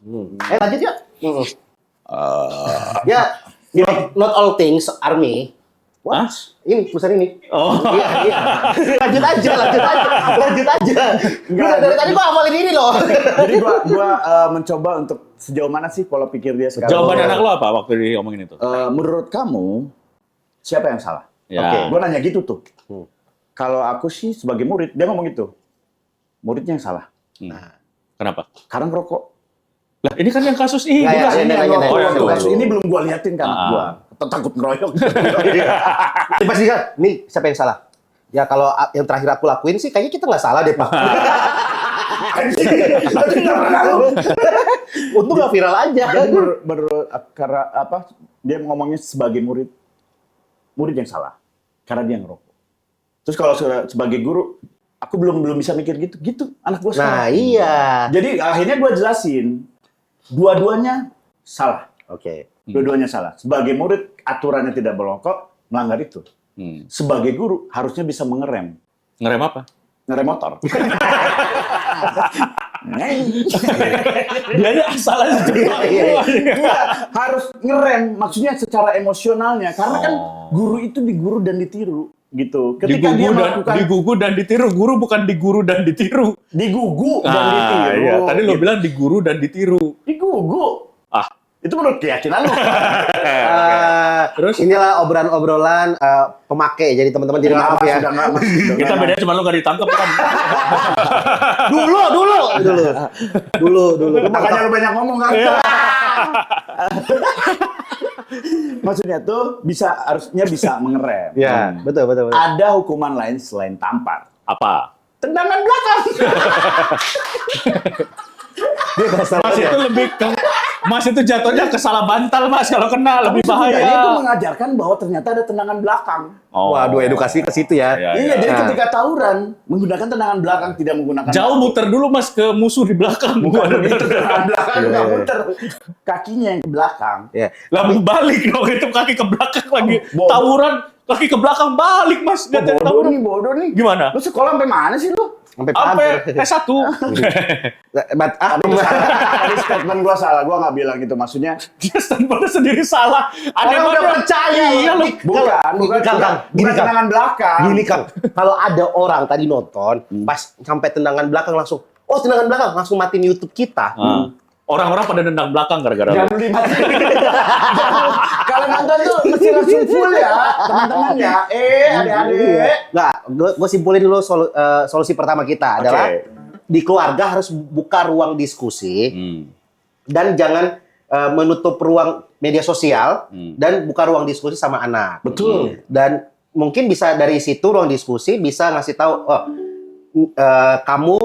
Lanjut ya. Ya, not all things army. Hah? Ini perusahaan ini. Oh. Iya. Lanjut aja. Udah dari tadi gua hafalin ini loh. Jadi gua mencoba untuk sejauh mana sih pola pikir dia sekarang. Jawaban anak lo apa waktu diomongin itu? Menurut kamu siapa yang salah? Ya. Oke, gua nanya gitu tuh. Kalau aku sih sebagai murid, dia ngomong gitu. Muridnya yang salah. Kenapa? Karena ngerokok. Lah, ini kan yang kasus ini. Ya, bukan? ya, Ini Oh, yang kasus dulu. ini belum gua liatin kan gua. Takut ngeroyok. Pasti kan, nih siapa yang salah? Ya kalau yang terakhir aku lakuin sih kayaknya kita nggak salah deh Pak. Untung nggak viral aja. Jadi menurut karena apa? Dia ngomongnya sebagai murid yang salah karena dia ngerokok. Terus kalau sebagai guru, aku belum bisa mikir gitu anak gua salah. Nah iya. Jadi akhirnya gua jelasin dua-duanya salah. Oke. Dua-duanya salah. Sebagai murid aturannya tidak berrokok, melanggar itu. Sebagai guru harusnya bisa mengerem. Ngerem apa? Ngerem motor. Dia aja salah sih. Iya, harus ngerem. Maksudnya secara emosionalnya. Karena kan guru itu diguru dan ditiru. Gitu. Ketika dia melakukan digugu dan ditiru. Guru bukan diguru dan ditiru. digugu dan ditiru. Iya. Tadi lo Gitu. bilang diguru dan ditiru. Digugu. Ah. Itu menurut keyakinan lo. Terus? Inilah obrolan-obrolan pemakai. Jadi teman-teman jadi maaf ya. Sudah nggak, Mas. Kita bedanya cuma lo gak ditangkap kan. Dulu. Makanya lu banyak ngomong kan. Iya. Maksudnya tuh harusnya bisa mengerem. Ya, betul. Ada hukuman lain selain tampar. Apa? Tendangan belakang. Mas itu jatuhnya ke salah bantal Mas kalau kena lebih Sebenarnya itu bahaya. mengajarkan bahwa ternyata ada tendangan belakang. Oh. Waduh, edukasi ke situ ya. Iya, Iya, jadi Nah. ketika tawuran menggunakan tendangan belakang tidak menggunakan Jauh muter dulu Mas ke musuh di belakang. bukan begitu tendangan belakang Iya, nggak iya. muter kakinya yang ke belakang. Ya. Lah balik dong itu kaki ke belakang lagi. bodoh. Tawuran kaki ke belakang balik Mas. Lihat dari tawuran. Bodoh nih. Gimana? Lu sekolah sampai mana sih lu? Sampai Sampai S1. Tadi statement gua salah, gua nggak bilang gitu. Maksudnya Dia standpointnya sendiri salah. Orang udah percaya. Iya lu. bukan Kang. Gini, Kang. tendangan belakang. Gini Kang, kalau ada orang tadi nonton, pas sampai tendangan belakang langsung, oh tendangan belakang, langsung matiin YouTube kita. Orang-orang pada nendang belakang gara-gara Jangan lu. dimatiin. Kalau nonton tuh mesti langsung full ya, teman-teman ya. Adik-adik. Nggak, gue simpulin dulu solusi pertama kita adalah di keluarga harus buka ruang diskusi dan jangan menutup ruang media sosial dan buka ruang diskusi sama anak. Betul. Dan mungkin bisa dari situ ruang diskusi bisa ngasih tahu, kamu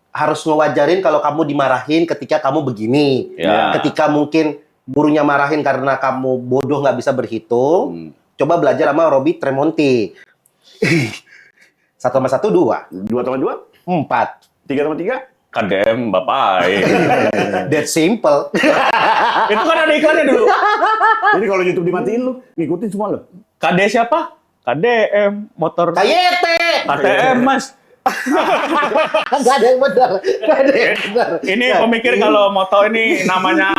harus ngewajarin kalau kamu dimarahin ketika kamu begini. Ya. Ketika mungkin gurunya marahin karena kamu bodoh nggak bisa berhitung, coba belajar sama Robby Tremonti. 1 tambah 1, 2. 2 tambah 2, 4. 3 tambah 3. KDM Bapak. That simple. Itu kan ada iklannya dulu. Jadi kalau YouTube dimatiin lu, ngikutin semua lu. KD siapa? KDM motor KYT. KTM Mas. Nggak ada yang benar. Nggak ada yang benar. Ini pemikir kalau moto ini namanya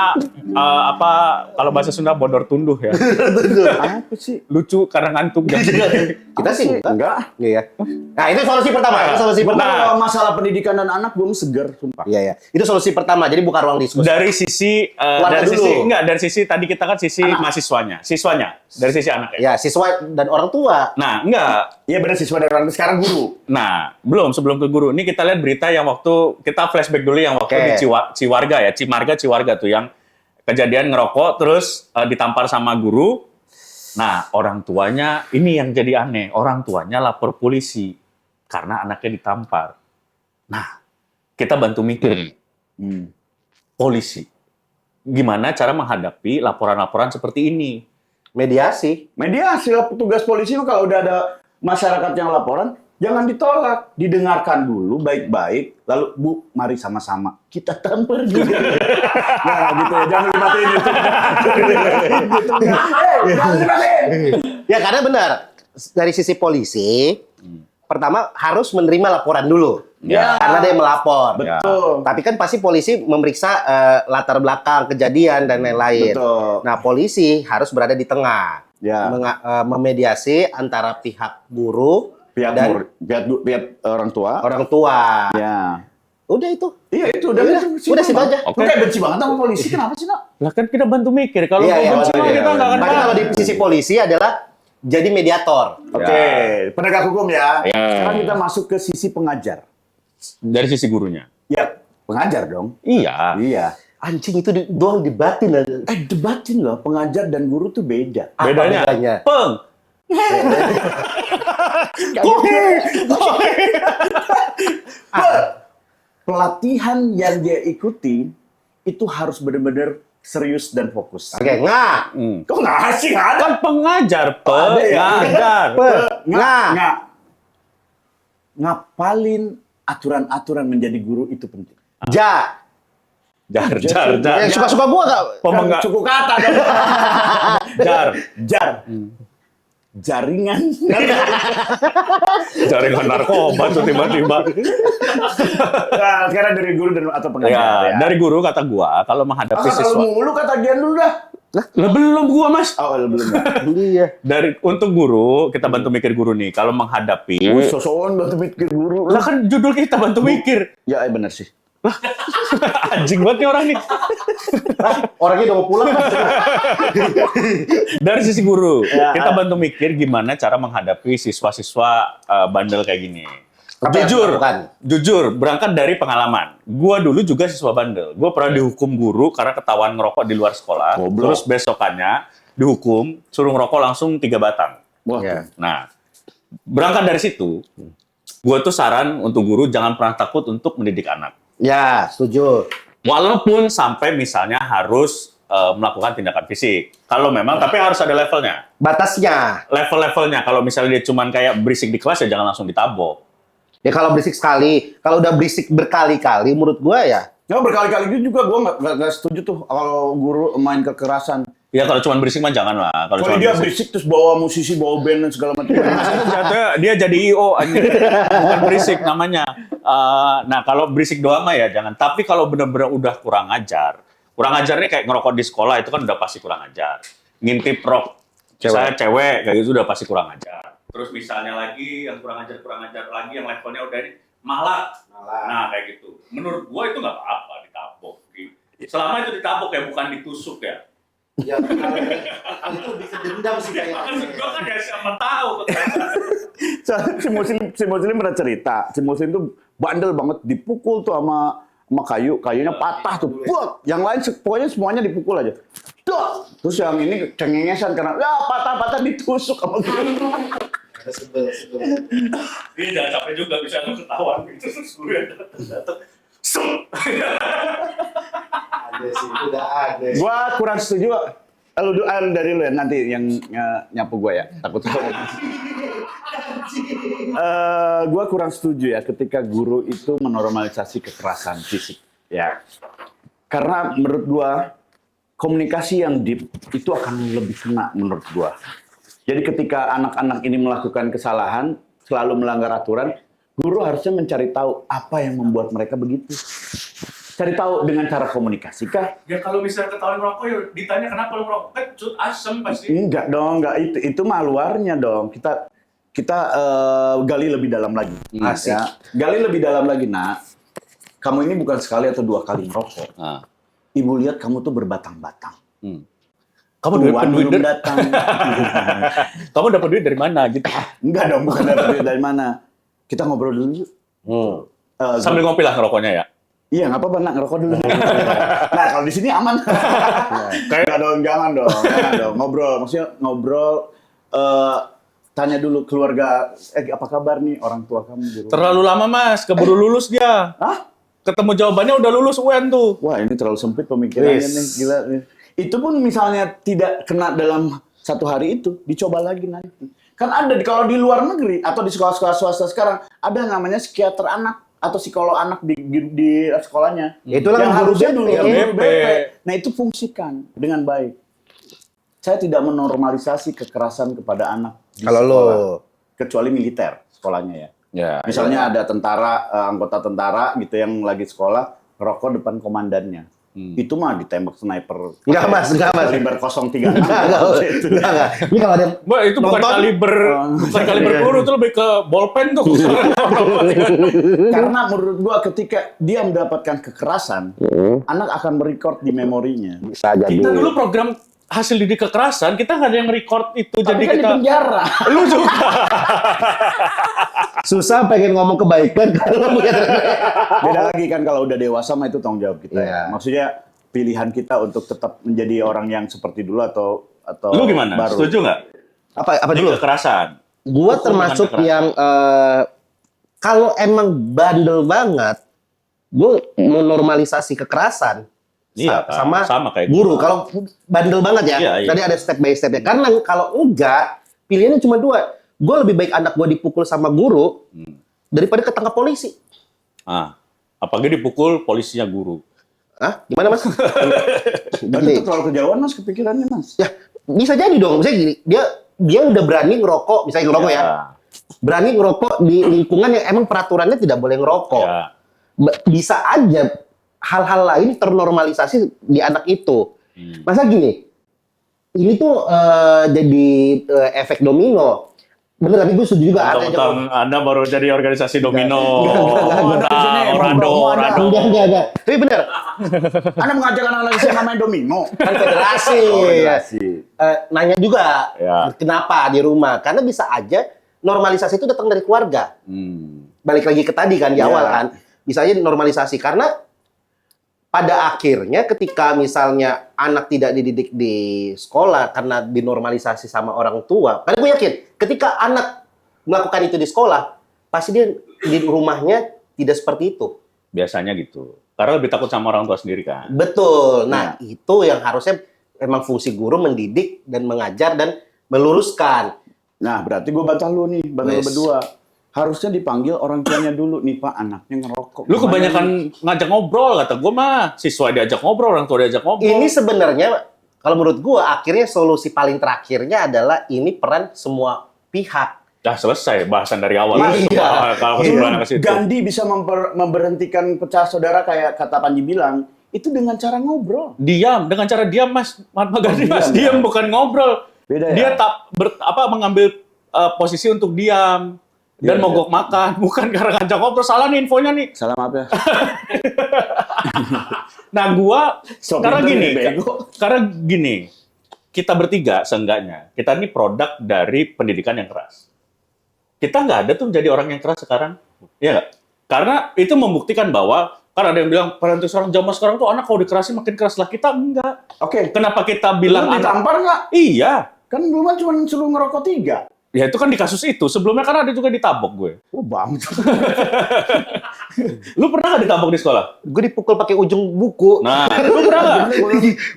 apa? Kalau bahasa Sunda bodor tunduh ya. Apa sih? Lucu karena ngantuk. Kita sih Enggak. Iya. Nah, itu solusi pertama. Itu solusi pertama. Kalau masalah pendidikan dan anak belum seger, sumpah. Iya, iya. Itu solusi pertama. Jadi buka ruang diskusi. Dari sisi Keluarga dari dulu. sisi enggak dari sisi tadi kita kan sisi mahasiswanya, siswanya dari sisi anak ya. Ya, siswa dan orang tua. Nah, enggak. Iya benar siswa dari orang sekarang guru. Nah, belum sebelum ke guru. Ini kita lihat berita yang waktu kita flashback dulu yang waktu di Ciwarga ya, Cimarga tuh yang kejadian ngerokok terus ditampar sama guru. Nah, orang tuanya ini yang jadi aneh. Orang tuanya lapor polisi karena anaknya ditampar. Nah, kita bantu mikir. Polisi. Gimana cara menghadapi laporan-laporan seperti ini? Mediasi. Mediasi lah, petugas polisi kalau udah ada masyarakat yang laporan, jangan ditolak, didengarkan dulu baik-baik, lalu Bu, mari sama-sama kita tampar juga. Nah, gitu ya, jangan dimatiin itu. Jangan dimatiin. Ya karena benar, dari sisi polisi, pertama harus menerima laporan dulu. Ya. Karena dia melapor. Betul. Tapi kan pasti polisi memeriksa latar belakang kejadian dan lain-lain. Betul. Nah, polisi harus berada di tengah. Ya. Memediasi antara pihak guru Pihak dan orang tua. orang tua. Ya. Udah itu. Iya itu udah Udah situ aja. Lu kayak benci banget sama polisi, kenapa sih, Nak? Lah kan kita bantu mikir. Kalau Iya, iya, benci iya, kita nggak akan Tapi paham. kalau di sisi polisi adalah jadi mediator. Oke, penegak hukum ya. Ya. Sekarang kita masuk ke sisi pengajar. Dari sisi gurunya. Ya, pengajar dong. Iya. Iya. Anjing itu doang debatin aja. Debatin loh, pengajar dan guru tuh beda. Apa Bedanya? bedanya? Peng. Pelatihan yang dia ikuti itu harus benar-benar serius dan fokus. Oke, nggak. Kok nggak sih? Nggak ada. Kan pengajar, Ada ya? pengajar. Nggak. Ngapalin aturan-aturan menjadi guru itu penting. Jar. Yang suka-suka gua nggak. Pemenggak. Cukup kata dong. Jar. Jaringan. Jaringan narkoba tuh tiba-tiba. Nah, sekarang dari guru dan atau pengajar Ya, ya. dari guru kata gua kalau menghadapi Kalau siswa. mulu kata Gian dulu dah. Lah belum gua, Mas. Oh, belum. Iya. Untuk guru, kita bantu mikir guru nih kalau menghadapi. Sosokan bantu mikir guru. Lah kan judul kita bantu mikir. Ya, benar sih. Anjing banget nih orang nih. Orangnya udah mau pulang. Dari sisi guru, Ya. kita bantu mikir gimana cara menghadapi siswa-siswa bandel kayak gini. Apa yang Jujur, dilakukan? jujur, berangkat dari pengalaman. Gua dulu juga siswa bandel. Gua pernah dihukum guru karena ketahuan ngerokok di luar sekolah. Goblok. Terus besokannya dihukum, suruh ngerokok langsung 3 batang. Wah. Ya. Nah, berangkat dari situ, gua tuh saran untuk guru jangan pernah takut untuk mendidik anak. Ya, setuju. Walaupun sampai misalnya harus melakukan tindakan fisik. Kalau memang, tapi harus ada levelnya. Batasnya. Level-levelnya. Kalau misalnya dia cuman kayak berisik di kelas, ya jangan langsung ditabok. Ya kalau berisik sekali, kalau udah berisik berkali-kali, menurut gua ya. Ya, berkali-kali itu juga gue nggak setuju tuh kalau guru main kekerasan. Ya kalau cuman berisik mah jangan lah. Kalau Kalau cuman dia berisik terus bawa musisi, bawa band dan segala macam. Jatuhnya dia jadi IO anjing. Bukan berisik namanya. Nah, kalau berisik doang mah ya jangan. Tapi kalau benar-benar udah kurang ajar ajarnya kayak ngerokok di sekolah itu kan udah pasti kurang ajar. Ngintip rok saya cewek kayak gitu udah pasti kurang ajar. Terus misalnya lagi yang kurang ajar lagi yang levelnya udah ini malah. Nah, kayak gitu. Menurut gua itu nggak apa-apa ditabok. Selama itu ditabok ya bukan ditusuk ya. Ya, kalau itu lebih ke dendam sih kayaknya. Maksud gua kan ya siapa tahu. si muslim pernah cerita, si muslim tuh bandel banget, dipukul tuh sama kayunya patah tuh. Buat, yang lain pokoknya semuanya dipukul aja. Duh. Terus yang ini cengengesan karena ya patah-patah ditusuk sama guru. Sebel. Dia jangan capek juga bisa ketahuan gitu terus gue datang. Ada sih, udah ada. Gua kurang setuju. Dari lu ya nanti yang nyapu gua ya. Takut. Gua kurang setuju ya ketika guru itu menormalisasi kekerasan fisik. Ya. Karena menurut gua komunikasi yang deep itu akan lebih kena menurut gua. Jadi ketika anak-anak ini melakukan kesalahan, selalu melanggar aturan, guru harusnya mencari tahu apa yang membuat mereka begitu. Cari tahu dengan cara komunikasi kah? Ya kalau misalnya ketahuan merokok ya ditanya kenapa lu merokok kan cut asem pasti. Enggak dong, enggak itu mah luarnya dong. Kita gali lebih dalam lagi. Asik. Ya. Gali lebih dalam lagi, Nak. Kamu ini bukan sekali atau 2 kali merokok. Ibu lihat kamu tuh berbatang-batang. Kamu Tuan belum datang. Kamu dapat duit dari mana gitu? Enggak dong, bukan dapat duit dari mana. Kita ngobrol dulu yuk. Sambil ngopi lah ngerokoknya ya. Iya, nggak apa-apa, nak ngerokok dulu. Nah, kalau di sini aman. Kayak dong, jangan dong. Ngobrol, maksudnya ngobrol. Tanya dulu keluarga, apa kabar nih orang tua kamu di rumah? Terlalu lama Mas, keburu lulus dia. Hah? Ketemu jawabannya udah lulus UN tuh. Wah, ini terlalu sempit pemikirannya nih, gila. Itu pun misalnya tidak kena dalam satu hari itu, dicoba lagi nanti. Kan ada kalau di luar negeri atau di sekolah-sekolah swasta sekarang ada namanya psikiater anak atau psikolog anak di sekolahnya. Itulah yang harusnya dulu ya, guru BP. BP. Nah, itu fungsikan dengan baik. Saya tidak menormalisasi kekerasan kepada anak di Kalau lo sekolah, kecuali militer sekolahnya ya. Ya, Misalnya ada tentara, anggota tentara gitu yang lagi sekolah, ngerokok depan komandannya. Itu mah ditembak sniper. Enggak, Mas. Kaliber 036. Enggak. Ini kalau ada Mbak, itu bukan nonton. kaliber peluru, itu lebih ke bolpen tuh. Karena menurut gua ketika dia mendapatkan kekerasan, anak akan merecord di memorinya. bisa jadi. Kita dulu program hasil didik kekerasan, kita nggak ada yang record itu. Tapi Jadi kan di kita, penjara. lu juga. Susah pengen ngomong kebaikan kalau punya Beda lagi kan kalau udah dewasa mah itu tanggung jawab kita. Iya. Ya. Maksudnya pilihan kita untuk tetap menjadi orang yang seperti dulu atau Lu gimana? baru. Setuju nggak? apa Di dulu? kekerasan. Gua Hukum termasuk dengan yang kalau emang bandel banget, gue menormalisasi kekerasan. Iya, kan? Sama kayak guru. gua. Kalau bandel banget ya, Iya, iya. tadi ada step by stepnya. Karena kalau enggak, pilihannya cuma dua. Gue lebih baik anak gue dipukul sama guru daripada ketangkap polisi. Apalagi dipukul polisinya guru. Hah? Gimana, Mas? Dan itu terlalu kejauhan mas kepikirannya mas. Ya, bisa jadi dong. Misalnya gini, dia udah berani ngerokok, misalnya ngerokok ya. Berani ngerokok di lingkungan yang emang peraturannya tidak boleh ngerokok. Ya. Bisa aja hal-hal lain ternormalisasi di anak itu. Masa gini, ini tuh jadi efek domino. Bener, tapi gue setuju juga. Tentang Anda baru jadi organisasi domino. Enggak. Orado. Enggak. Tapi bener, Anda mengajak anak lagi yang namanya domino. kan federasi. Federasi. Nanya juga, Ya. kenapa di rumah? Karena bisa aja normalisasi itu datang dari keluarga. Balik lagi ke tadi kan, di Iya. awal kan. Bisa aja normalisasi. Karena pada akhirnya ketika misalnya anak tidak dididik di sekolah karena dinormalisasi sama orang tua. Karena gue yakin, ketika anak melakukan itu di sekolah, pasti dia di rumahnya tidak seperti itu. Biasanya gitu. Karena lebih takut sama orang tua sendiri kan. Betul. Nah, itu yang harusnya memang fungsi guru mendidik dan mengajar dan meluruskan. Nah berarti gue bantah lu nih, bantah lu Yes. berdua. Harusnya dipanggil orang tuanya dulu nih pak, anaknya ngerokok. Lu Gimana kebanyakan nih? ngajak ngobrol, kata gue mah. Siswa diajak ngobrol, orang tua diajak ngobrol. Ini sebenarnya kalau menurut gua akhirnya solusi paling terakhirnya adalah ini peran semua pihak. Dah selesai bahasan dari awal. Iya. Kalau Dulu kesimpulan ke situ. Gandhi bisa memberhentikan pecah saudara kayak kata Panji bilang, itu dengan cara ngobrol. Diam, dengan cara diam Mas. Mahatma Gandhi Mas, diam, diam ya? bukan ngobrol. Beda ya? Dia mengambil posisi untuk diam dan Iya, mogok makan, bukan karena ngajak ngobrol. Salah nih infonya nih. Salah maaf ya. Nah, gua So karena pinter gini, ya, bego. karena gini, kita bertiga seenggaknya, kita ini produk dari pendidikan yang keras. Kita nggak ada tuh jadi orang yang keras sekarang, iya nggak? Karena itu membuktikan bahwa kan ada yang bilang parenting sekarang zaman sekarang tuh anak kalau dikerasin makin keras lah, kita enggak. Oke. Kenapa kita bilang Lu ditampar nggak? Iya, Kan dulu kan cuma suruh ngerokok 3. ya itu kan di kasus itu. Sebelumnya kan ada juga ditabok gue. Oh bang. Lu pernah nggak ditabok di sekolah? Gue dipukul pakai ujung buku. Nah, lu pernah nggak?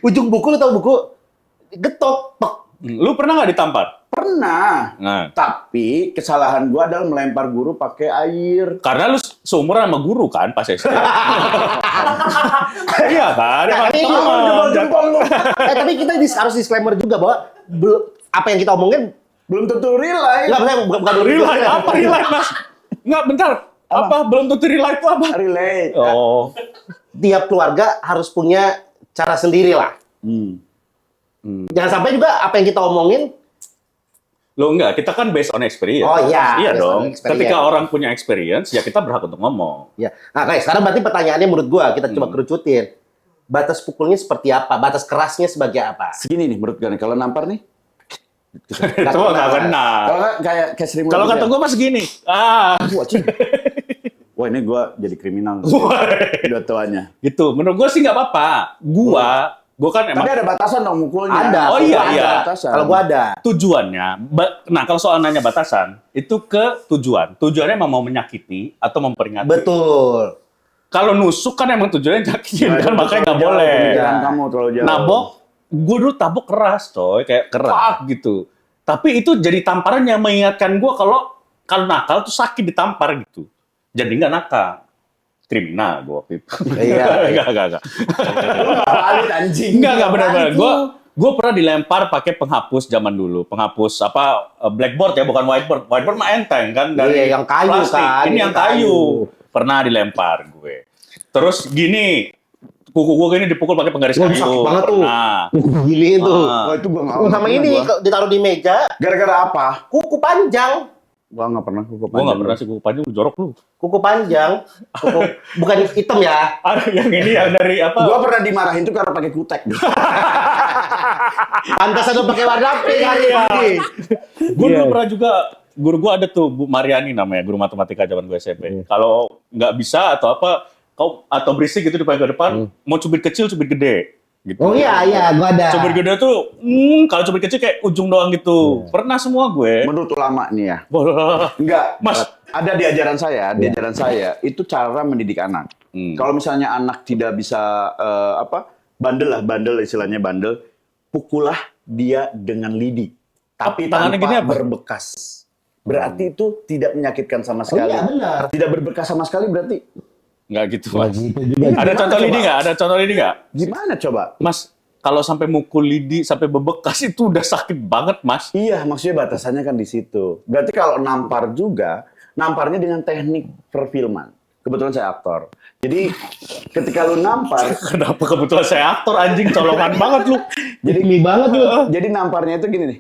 Ujung buku lu tau buku? Getok, tok. Lu pernah nggak ditampar? Pernah. Nah, Tapi kesalahan gua adalah melempar guru pakai air. karena lu seumuran sama guru kan pas SD. Iya kan? Nah, Emang ini teman. Jempol lu. Tapi kita harus disclaimer juga bahwa apa yang kita omongin Belum tentu real life. nggak bukan Real life apa real life Mas? Nggak, bentar. Apa? Belum tentu real life itu apa? Relate. Oh. tiap keluarga harus punya cara sendiri lah. Jangan sampai juga apa yang kita omongin. Lo enggak, kita kan based on experience. Oh iya, Iya based on dong. experience. Ketika orang punya experience, ya kita berhak untuk ngomong. Ya, nah guys, sekarang berarti pertanyaannya menurut gua kita coba kerucutin. Batas pukulnya seperti apa? Batas kerasnya sebagai apa? Segini nih menurut gue nih, kalau nampar nih. Itu mah nggak benar. Kalau nggak kayak Sri Mulyani Kalau kata ya. gue mas gini, Wah, cing. wah ini gue jadi kriminal. Udah tuanya. Gitu. Menurut gue sih nggak apa-apa. Gue kan emang Tapi ada batasan dong mukulnya. Ada. Oh iya, Ada iya. batasan. Kalau gua ada. tujuannya. Nah kalau soal nanya batasan, itu ke tujuan. Tujuannya emang mau menyakiti atau memperingati. Betul. Kalau nusuk kan emang tujuannya nyakitin Nah, kan, itu makanya nggak terlalu boleh. jauh, pemikiran kamu terlalu jauh. Nabok, gue dulu tabok keras coy, kayak Keras. keras gitu. Tapi itu jadi tamparan yang mengingatkan gue kalau nakal tuh sakit ditampar gitu. Jadi nggak nakal. Kriminal gue waktu itu. Iya. Enggak. Valid anjing. Enggak benar-benar. Itu. Gue pernah dilempar pakai penghapus zaman dulu. Penghapus blackboard ya, bukan whiteboard. Whiteboard mah enteng kan dari Iya, yang kayu plastik. kan, Ini yang kayu. Pernah dilempar gue. Terus gini, kuku gue ini dipukul pakai penggaris Wah, kayu. sakit banget tuh. Pernah. Gini itu. Ah. Wah, itu gue nggak Sama pernah ini gua. ditaruh di meja, Gara-gara apa? kuku panjang. Gua nggak pernah kuku Gue panjang. nggak pernah sih kuku panjang, lu jorok lu. Kuku panjang. Kuku, bukan hitam ya. Ada yang ini yang dari apa? Gua pernah dimarahin tuh karena pakai kutek. Pantas ada pakai warna pink hari Iya. ini. Gue dulu pernah juga, guru gue ada tuh Bu Mariani namanya, guru matematika zaman gue SMP. Kalau nggak bisa atau apa, atau berisik gitu di paling ke depan, mau cubit kecil, cubit gede. Gitu. Oh iya, gua ada. Cubit gede tuh, kalau cubit kecil kayak ujung doang gitu. Pernah semua gue. Menurut ulama nih ya. Wah, Enggak, Mas. Ada di ajaran saya, itu cara mendidik anak. Kalau misalnya anak tidak bisa bandel istilahnya bandel, pukullah dia dengan lidi. Tapi tangannya tanpa gini apa? berbekas. Berarti itu tidak menyakitkan sama sekali. iya, benar. Tidak berbekas sama sekali berarti nggak gitu, Mas. juga. Ada contoh lidi nggak? Ada contoh lidi nggak? gimana coba? Mas, kalau sampai mukul lidi, sampai bebekas itu udah sakit banget, Mas. Iya, maksudnya batasannya kan di situ. Berarti kalau nampar juga, namparnya dengan teknik perfilman. Kebetulan saya aktor. Jadi ketika lu nampar, Kenapa kebetulan saya aktor, anjing, colongan banget lu. Jadi mie banget lu. jadi namparnya itu gini nih.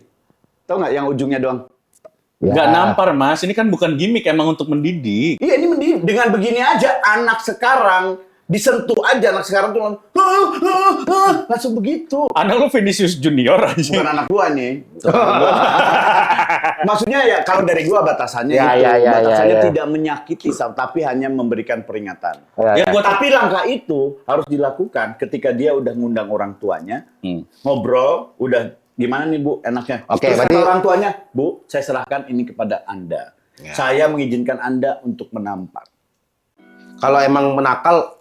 Tahu nggak yang ujungnya doang? Nggak nampar, Mas. Ini kan bukan gimmick, emang untuk mendidik. Iya, ini dengan begini aja anak sekarang disentuh aja anak sekarang tuh langsung begitu. Anak lu Vinicius Junior aja. Bukan anak gua nih. Maksudnya ya kalau dari gua batasannya Ya, itu, ya, batasannya ya. tidak menyakiti tapi hanya memberikan peringatan. Ya, gua Tapi langkah itu harus dilakukan ketika dia udah ngundang orang tuanya, ngobrol, udah gimana nih Bu enaknya. Oke, Terus kata berarti- orang tuanya, Bu, saya serahkan ini kepada Anda. Saya mengizinkan Anda untuk menampar. Kalau emang menakal,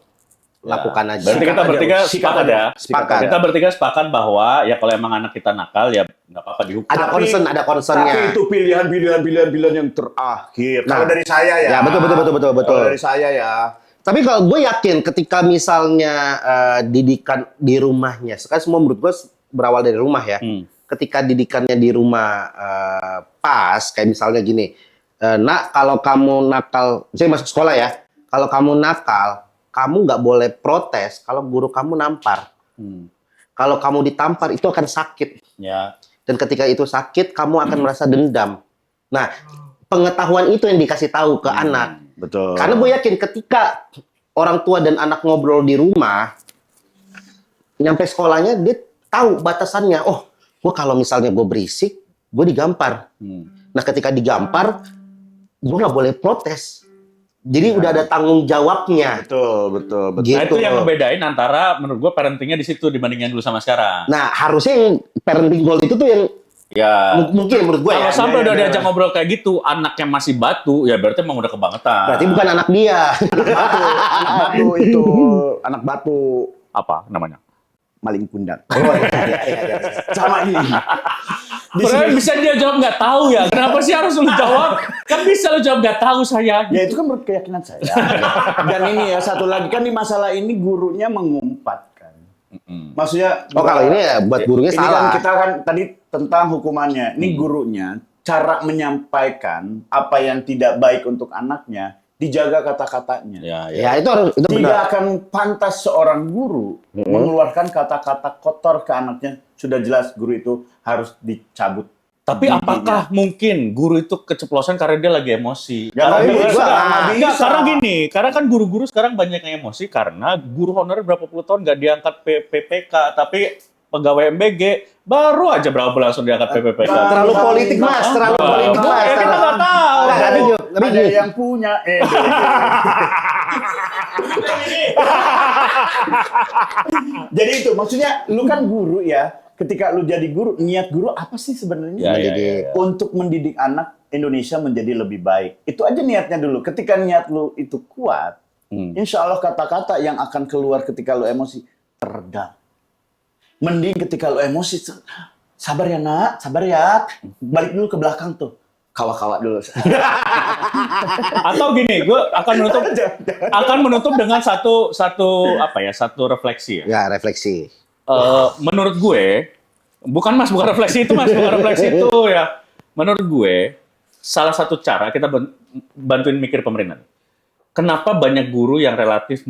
lakukan aja. Berarti kita Sikat aja, bertiga sikat sepakat aja. ya. Sepakat. Kita bertiga sepakat bahwa ya kalau emang anak kita nakal ya nggak apa-apa dihukum. Ada concern, ada concernnya. Tapi itu pilihan yang terakhir. Nah, Kalau dari saya ya. ya, betul. Kalau dari saya ya. Tapi kalau gue yakin ketika misalnya didikan di rumahnya, sekarang semua menurut gue berawal dari rumah ya. Ketika didikannya di rumah pas, kayak misalnya gini, nak kalau kamu nakal, misalnya masuk sekolah ya, kalau kamu nakal, kamu nggak boleh protes kalau guru kamu nampar. Kalau kamu ditampar itu akan sakit. Ya. Dan ketika itu sakit, kamu akan merasa dendam. Nah, pengetahuan itu yang dikasih tahu ke anak. Betul. Karena gue yakin ketika orang tua dan anak ngobrol di rumah, nyampe sekolahnya dia tahu batasannya. Oh, gue kalau misalnya gue berisik, gue digampar. Nah, ketika digampar, gue nggak boleh protes. Jadi udah ada tanggung jawabnya. Betul. Gitu. Nah itu yang ngebedain antara menurut gua parentingnya di situ dibanding yang dulu sama sekarang. Nah, harusnya yang parenting goal itu tuh yang Ya. mungkin menurut gue Kalau ya. sampai ya, udah ya, diajak ngobrol kayak gitu, anaknya masih batu, ya berarti emang udah kebangetan. Berarti bukan anak dia. Anak batu itu anak batu Apa namanya? maling kundang. Iya. Sama ini. Di Padahal sini- bisa dia jawab nggak tahu ya. Kenapa sih harus lu jawab? Kan bisa lu jawab nggak tahu saya. Ya itu kan menurut keyakinan saya. Dan ini ya satu lagi kan di masalah ini gurunya mengumpat kan. Maksudnya Oh, kalau ini ya buat gurunya ini salah. kan kita kan tadi tentang hukumannya. Ini gurunya cara menyampaikan apa yang tidak baik untuk anaknya dijaga kata-katanya. Ya, itu Tidak benar. akan pantas seorang guru mengeluarkan kata-kata kotor ke anaknya. Sudah jelas guru itu harus dicabut. Tapi giginya. apakah mungkin guru itu keceplosan karena dia lagi emosi? Ya, Karena nggak guru- bisa, nggak Nggak, bisa. karena gini, karena kan guru-guru sekarang banyak yang emosi karena guru honorer berapa puluh tahun nggak diangkat PPK, tapi pegawai MBG baru aja berapa bulan langsung diangkat PPK. Terlalu politik, Mas. Terlalu politik, Mas. Ya, kita nggak tahu. Nah, tapi Tapi ada gini. yang punya Jadi itu maksudnya lu kan guru ya. Ketika lu jadi guru, niat guru apa sih sebenarnya? Ya, ya, Mendidik. ya. Untuk mendidik anak Indonesia menjadi lebih baik. Itu aja niatnya dulu. Ketika niat lu itu kuat, insya Allah kata-kata yang akan keluar ketika lu emosi teredam. Mending ketika lu emosi, sabar ya nak, sabar ya. Balik dulu ke belakang tuh. Kawak-kawak dulu. Atau gini, gue akan menutup dengan satu refleksi ya. Ya, refleksi. Menurut gue, bukan refleksi itu ya. Menurut gue, salah satu cara kita bantuin mikir pemerintah. Kenapa banyak guru yang relatif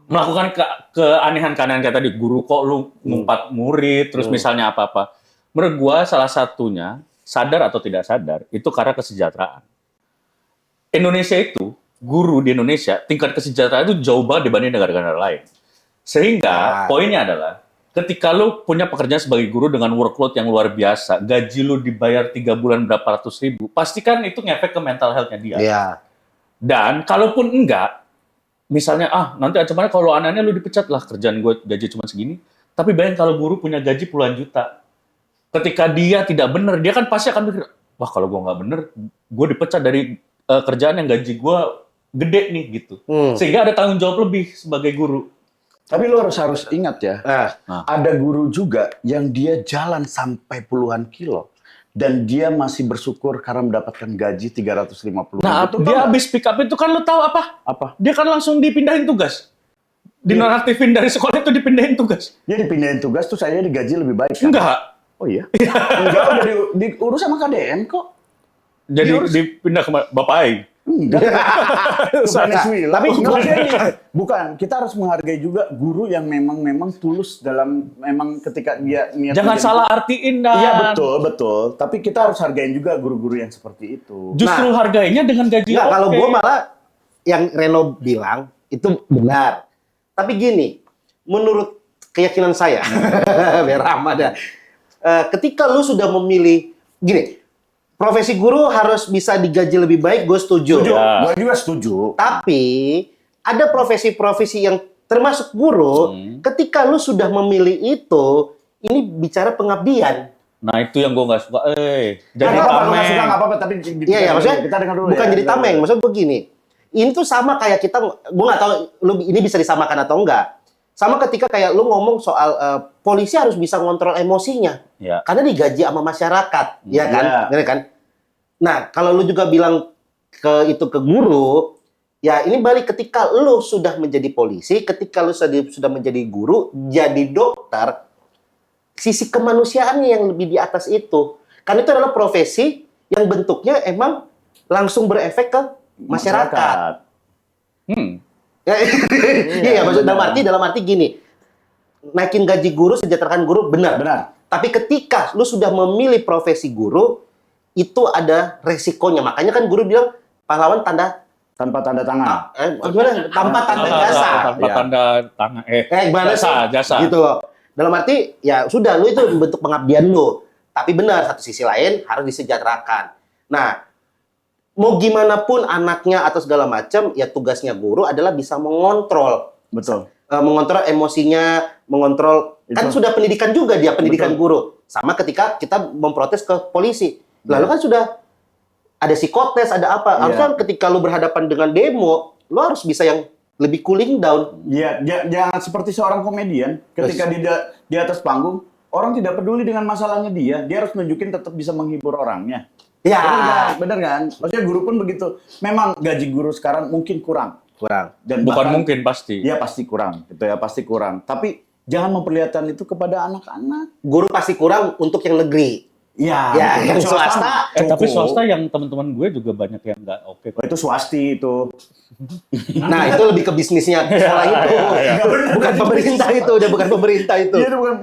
melakukan keanehan-keanehan kayak tadi, guru kok lu ngumpat murid, terus misalnya apa-apa. Menurut gue salah satunya, sadar atau tidak sadar, itu karena kesejahteraan. Indonesia itu, guru di Indonesia, tingkat kesejahteraan itu jauh banget dibanding negara-negara lain. Sehingga poinnya adalah, ketika lu punya pekerjaan sebagai guru dengan workload yang luar biasa, gaji lu dibayar 3 bulan berapa ratus ribu, pastikan itu ngefek ke mental health-nya dia. Iya. Dan kalaupun enggak, misalnya, nanti ancamannya kalau anaknya lu dipecat lah, kerjaan gue gaji cuma segini. Tapi bayangin kalau guru punya gaji puluhan juta. Ketika dia tidak benar, dia kan pasti akan mikir, wah kalau gue nggak benar, gue dipecat dari kerjaan yang gaji gue gede nih gitu. Sehingga ada tanggung jawab lebih sebagai guru. Tapi lu harus ingat ya, ada guru juga yang dia jalan sampai puluhan kilo. Dan dia masih bersyukur karena mendapatkan gaji 350 Nah, ribu. dia habis pick up itu kan lu tahu apa? Apa? Dia kan langsung dipindahin tugas. Dinonaktifin dari sekolah itu dipindahin tugas. Dia dipindahin tugas tuh saya digaji lebih baik kan? Enggak. Oh iya? Enggak, udah diurus sama KDN kok. Jadi dipindah ke Bapak Aing. Enggak. Ke Venezuela. Tapi bukan, kita harus menghargai juga guru yang memang tulus dalam ketika dia niat. Jangan menjadi salah guru. artiin dan. Iya betul. Tapi kita harus hargain juga guru-guru yang seperti itu. Justru hargainya dengan gaji. Nggak, kalau oke. gue malah yang Reno bilang itu benar. Tapi gini, menurut keyakinan saya, biar ramah dah. Ketika lu sudah memilih, gini, profesi guru harus bisa digaji lebih baik, gue setuju. Ya. Gue juga setuju. Tapi ada profesi-profesi yang termasuk guru, ketika lu sudah memilih itu, ini bicara pengabdian. Nah itu yang gue nggak suka. Jadi Nggak apa-apa, lu nggak tameng. suka nggak apa-apa, tapi Iya, maksudnya kita dengar dulu bukan ya. jadi tameng, maksudnya begini. Ini tuh sama kayak kita, gue nggak tahu lu ini bisa disamakan atau enggak. Sama ketika kayak lu ngomong soal polisi harus bisa ngontrol emosinya, Ya. karena digaji sama masyarakat, ya kan? Iya. Bener kan? Nah, kalau lu juga bilang ke guru, ya ini balik ketika lu sudah menjadi polisi, ketika lu sudah menjadi guru, jadi dokter, sisi kemanusiaannya yang lebih di atas itu. Karena itu adalah profesi yang bentuknya emang langsung berefek ke masyarakat. Ya, iya, maksud dalam arti gini. Naikin gaji guru, sejahterakan guru benar. Tapi ketika lu sudah memilih profesi guru, itu ada resikonya. Makanya kan guru bilang pahlawan Tanpa tanda tangan. tanpa tanda jasa. Tanpa tanda tangan. Gimana jasa. Gitu loh. Dalam arti ya sudah lu itu bentuk pengabdian lu. Tapi benar satu sisi lain harus disejahterakan. Nah, mau gimana pun anaknya atau segala macam, ya tugasnya guru adalah bisa mengontrol. Betul. Mengontrol emosinya, mengontrol. Kan Itu. sudah pendidikan juga dia, pendidikan Betul. guru. Sama ketika kita memprotes ke polisi. Lalu kan sudah ada psikotes, ada apa. Harusnya ketika lu berhadapan dengan demo, lu harus bisa yang lebih cooling down. Iya, jangan seperti seorang komedian ketika di atas panggung, orang tidak peduli dengan masalahnya dia harus nunjukin tetap bisa menghibur orangnya. Ya. Bener kan? Maksudnya guru pun begitu. Memang gaji guru sekarang mungkin kurang. Dan Bukan bahkan- mungkin pasti. Iya pasti kurang, gitu ya pasti kurang. Tapi jangan memperlihatkan itu kepada anak-anak. Guru pasti kurang untuk yang negeri. Ya, Ya, yang swasta. Tapi cukup. swasta yang teman-teman gue juga banyak yang nggak oke. Oh, itu swasti itu. Nah, itu lebih ke bisnisnya sekolah itu. Bukan pemerintah itu, udah bukan pemerintah itu. Iya, itu bukan.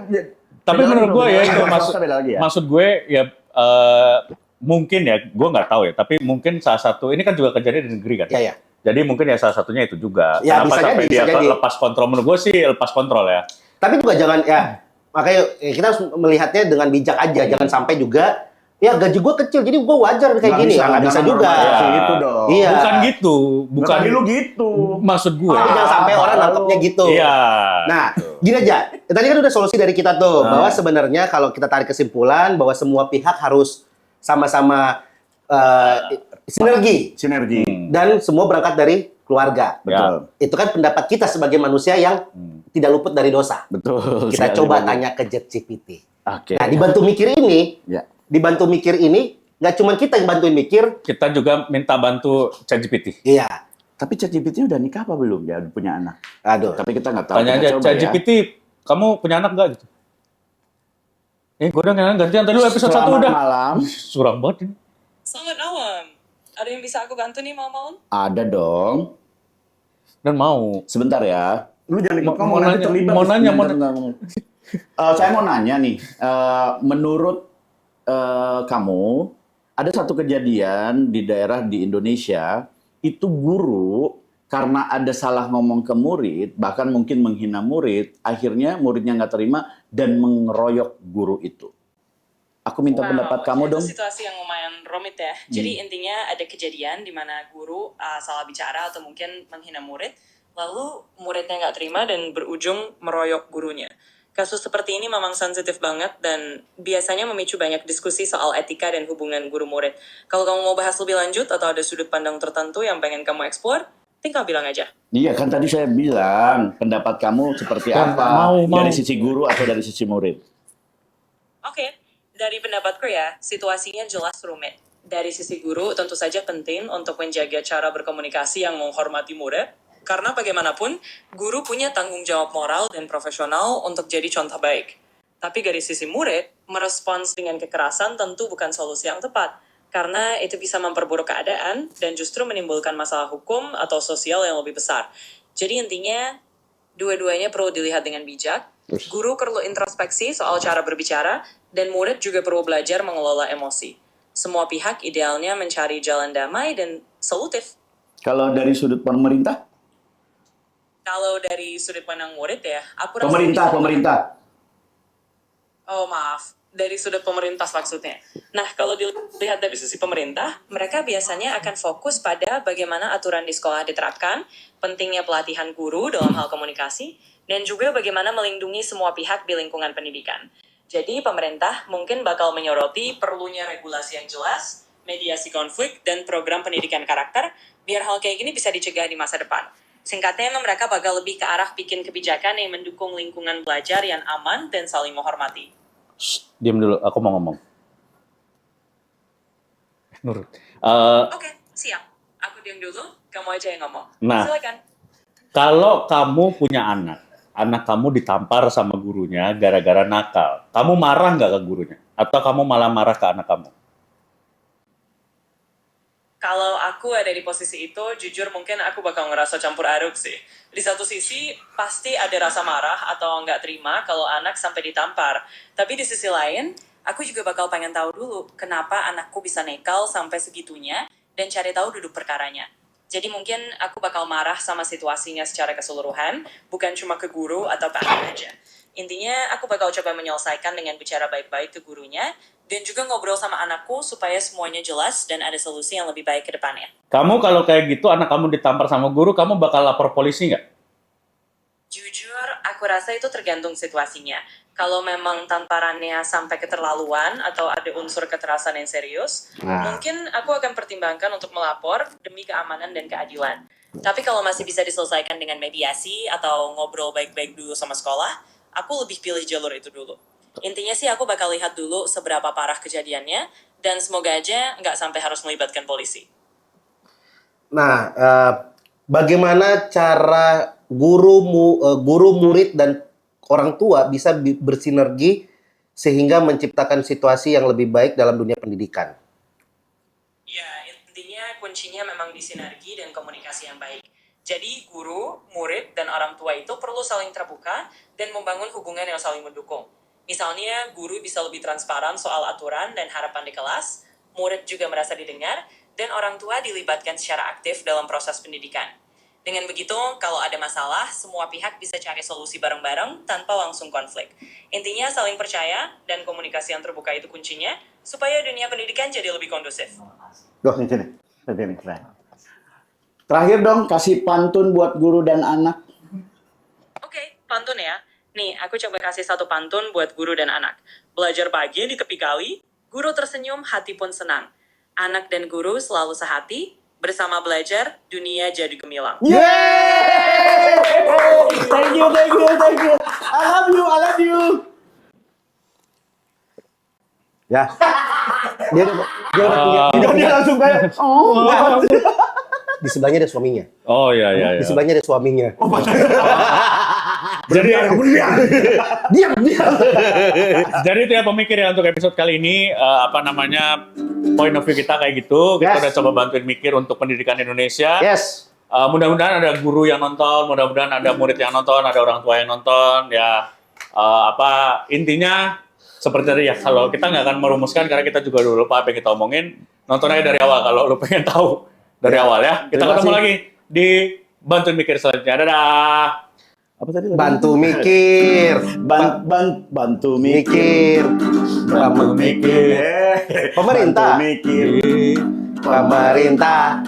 Tapi Beda menurut lagi gue dong. ya, Beda itu lagi. Swasta beda lagi ya. maksud gue ya mungkin ya, gue nggak tahu ya. Tapi mungkin salah satu ini kan juga kejadian di negeri kan. Ya, ya. Jadi mungkin ya salah satunya itu juga. Ya, Kenapa bisa sampai jadi, dia bisa jadi. lepas kontrol? Menurut gue sih lepas kontrol ya. Tapi juga jangan ya Makanya kita harus melihatnya dengan bijak aja, jangan sampai juga ya gaji gue kecil jadi gue wajar kayak gini. Nggak bisa juga. Normalisasi Ya. itu dong. Iya. Bukan gitu, bukan Tadi lu gitu. maksud gue. Tapi jangan sampai orang nangkepnya gitu. Iya. Nah, gini aja. Tadi kan udah solusi dari kita tuh bahwa sebenarnya kalau kita tarik kesimpulan bahwa semua pihak harus sama-sama sinergi Sinergi. dan semua berangkat dari keluarga. Betul. Itu kan pendapat kita sebagai manusia yang tidak luput dari dosa. Betul. Kita sekali coba lagi. tanya ke ChatGPT. Oke. Nah, dibantu mikir ini, Ya. nggak cuma kita yang bantuin mikir. Kita juga minta bantu ChatGPT. Iya. Tapi ChatGPT udah nikah apa belum? Ya udah punya anak. Aduh. Tapi kita nggak tahu. Tanya Kita aja coba ChatGPT, kamu punya anak nggak gitu? Gue udah gantian tadi lu episode 1 Selamat udah. malam. Suram banget ini. Selamat malam. Ada yang bisa aku bantu nih malam-malam? Ada dong. Dan mau. Sebentar ya. Lu jangan ikut Mau ngomong, nanti nanya, terlibat. mau nanya, mau Saya mau nanya nih. Menurut kamu, ada satu kejadian di daerah di Indonesia, itu guru karena ada salah ngomong ke murid, bahkan mungkin menghina murid, akhirnya muridnya nggak terima dan mengeroyok guru itu. Aku minta pendapat kamu itu dong. situasi yang lumayan rumit ya. Jadi intinya ada kejadian di mana guru salah bicara atau mungkin menghina murid, lalu muridnya nggak terima dan berujung meroyok gurunya. Kasus seperti ini memang sensitif banget dan biasanya memicu banyak diskusi soal etika dan hubungan guru-murid. Kalau kamu mau bahas lebih lanjut atau ada sudut pandang tertentu yang pengen kamu eksplor, tinggal bilang aja. Iya kan tadi saya bilang pendapat kamu seperti Kan, apa mau. dari sisi guru atau dari sisi murid. Oke, dari pendapatku ya, situasinya jelas rumit. Dari sisi guru, tentu saja penting untuk menjaga cara berkomunikasi yang menghormati murid, karena bagaimanapun, guru punya tanggung jawab moral dan profesional untuk jadi contoh baik. Tapi dari sisi murid, merespons dengan kekerasan tentu bukan solusi yang tepat, karena itu bisa memperburuk keadaan dan justru menimbulkan masalah hukum atau sosial yang lebih besar. Jadi intinya, dua-duanya perlu dilihat dengan bijak. Guru perlu introspeksi soal cara berbicara, dan murid juga perlu belajar mengelola emosi. Semua pihak idealnya mencari jalan damai dan solutif. Kalau dari sudut pemerintah? Kalau dari sudut pandang murid ya, aku rasa Pemerintah. Oh maaf, dari sudut pemerintah maksudnya. Nah, kalau dilihat dari sisi pemerintah, mereka biasanya akan fokus pada bagaimana aturan di sekolah diterapkan, pentingnya pelatihan guru dalam hal komunikasi, dan juga bagaimana melindungi semua pihak di lingkungan pendidikan. Jadi, pemerintah mungkin bakal menyoroti perlunya regulasi yang jelas, mediasi konflik, dan program pendidikan karakter, biar hal kayak gini bisa dicegah di masa depan. Singkatnya, mereka bakal lebih ke arah bikin kebijakan yang mendukung lingkungan belajar yang aman dan saling menghormati. Diam dulu, aku mau ngomong. Nurut. Oke, siap. Aku diam dulu, kamu aja yang ngomong. Nah. Silakan. Kalau kamu punya anak kamu ditampar sama gurunya gara-gara nakal, kamu marah nggak ke gurunya? Atau kamu malah marah ke anak kamu? Kalau aku ada di posisi itu, jujur mungkin aku bakal ngerasa campur aduk sih. Di satu sisi, pasti ada rasa marah atau nggak terima kalau anak sampai ditampar. Tapi di sisi lain, aku juga bakal pengen tahu dulu kenapa anakku bisa nakal sampai segitunya dan cari tahu duduk perkaranya. Jadi mungkin aku bakal marah sama situasinya secara keseluruhan, bukan cuma ke guru atau ke anak aja. Intinya, aku bakal coba menyelesaikan dengan bicara baik-baik ke gurunya, dan juga ngobrol sama anakku supaya semuanya jelas dan ada solusi yang lebih baik ke depannya. Kamu kalau kayak gitu, anak kamu ditampar sama guru, kamu bakal lapor polisi nggak? Jujur, aku rasa itu tergantung situasinya. Kalau memang tamparannya sampai keterlaluan atau ada unsur kekerasan yang serius, mungkin aku akan pertimbangkan untuk melapor demi keamanan dan keadilan. Tapi kalau masih bisa diselesaikan dengan mediasi atau ngobrol baik-baik dulu sama sekolah, aku lebih pilih jalur itu dulu. Intinya sih aku bakal lihat dulu seberapa parah kejadiannya, dan semoga aja nggak sampai harus melibatkan polisi. Nah, bagaimana cara guru, murid, dan orang tua bisa bersinergi sehingga menciptakan situasi yang lebih baik dalam dunia pendidikan? Ya, intinya kuncinya memang di sinergi dan komunikasi yang baik. Jadi guru, murid, dan orang tua itu perlu saling terbuka dan membangun hubungan yang saling mendukung. Misalnya, guru bisa lebih transparan soal aturan dan harapan di kelas, murid juga merasa didengar, dan orang tua dilibatkan secara aktif dalam proses pendidikan. Dengan begitu, kalau ada masalah, semua pihak bisa cari solusi bareng-bareng tanpa langsung konflik. Intinya saling percaya dan komunikasi yang terbuka itu kuncinya, supaya dunia pendidikan jadi lebih kondusif. Duh, ini keren. Terakhir dong, kasih pantun buat guru dan anak. Oke, pantun ya. Nih, aku coba kasih satu pantun buat guru dan anak. Belajar pagi di tepi kali, guru tersenyum, hati pun senang. Anak dan guru selalu sehati, bersama belajar, dunia jadi gemilang. Yeay! Thank you. I love you. Ya. Dia udah punya. Dia langsung kayak, oh. Di sebelahnya ada suaminya. Oh iya. Di sebelahnya ada suaminya. Jadi Diam. Jadi itu ya pemikir ya untuk episode kali ini point of view kita kayak gitu. Kita Yes. udah coba bantuin mikir untuk pendidikan Indonesia. Yes. Mudah-mudahan ada guru yang nonton, mudah-mudahan ada murid yang nonton, ada orang tua yang nonton. Ya intinya seperti tadi ya, kalau kita nggak akan merumuskan karena kita juga udah lupa apa yang kita omongin. Nonton aja dari awal kalau lu pengen tahu dari awal ya. Kita Terima ketemu kasih. lagi di Bantuin Mikir selanjutnya. Dadah. Apa tadi? Bantu mikir. Bantu mikir. Bantu mikir. Pemerintah. Bantu mikir. Pemerintah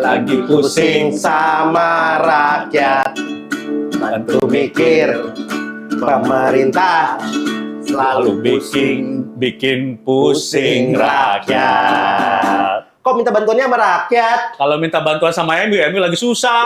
lagi pusing sama rakyat. Bantu mikir. Pemerintah Lalu bikin pusing rakyat. kok minta bantuannya sama rakyat? Kalau minta bantuan sama MU lagi susah.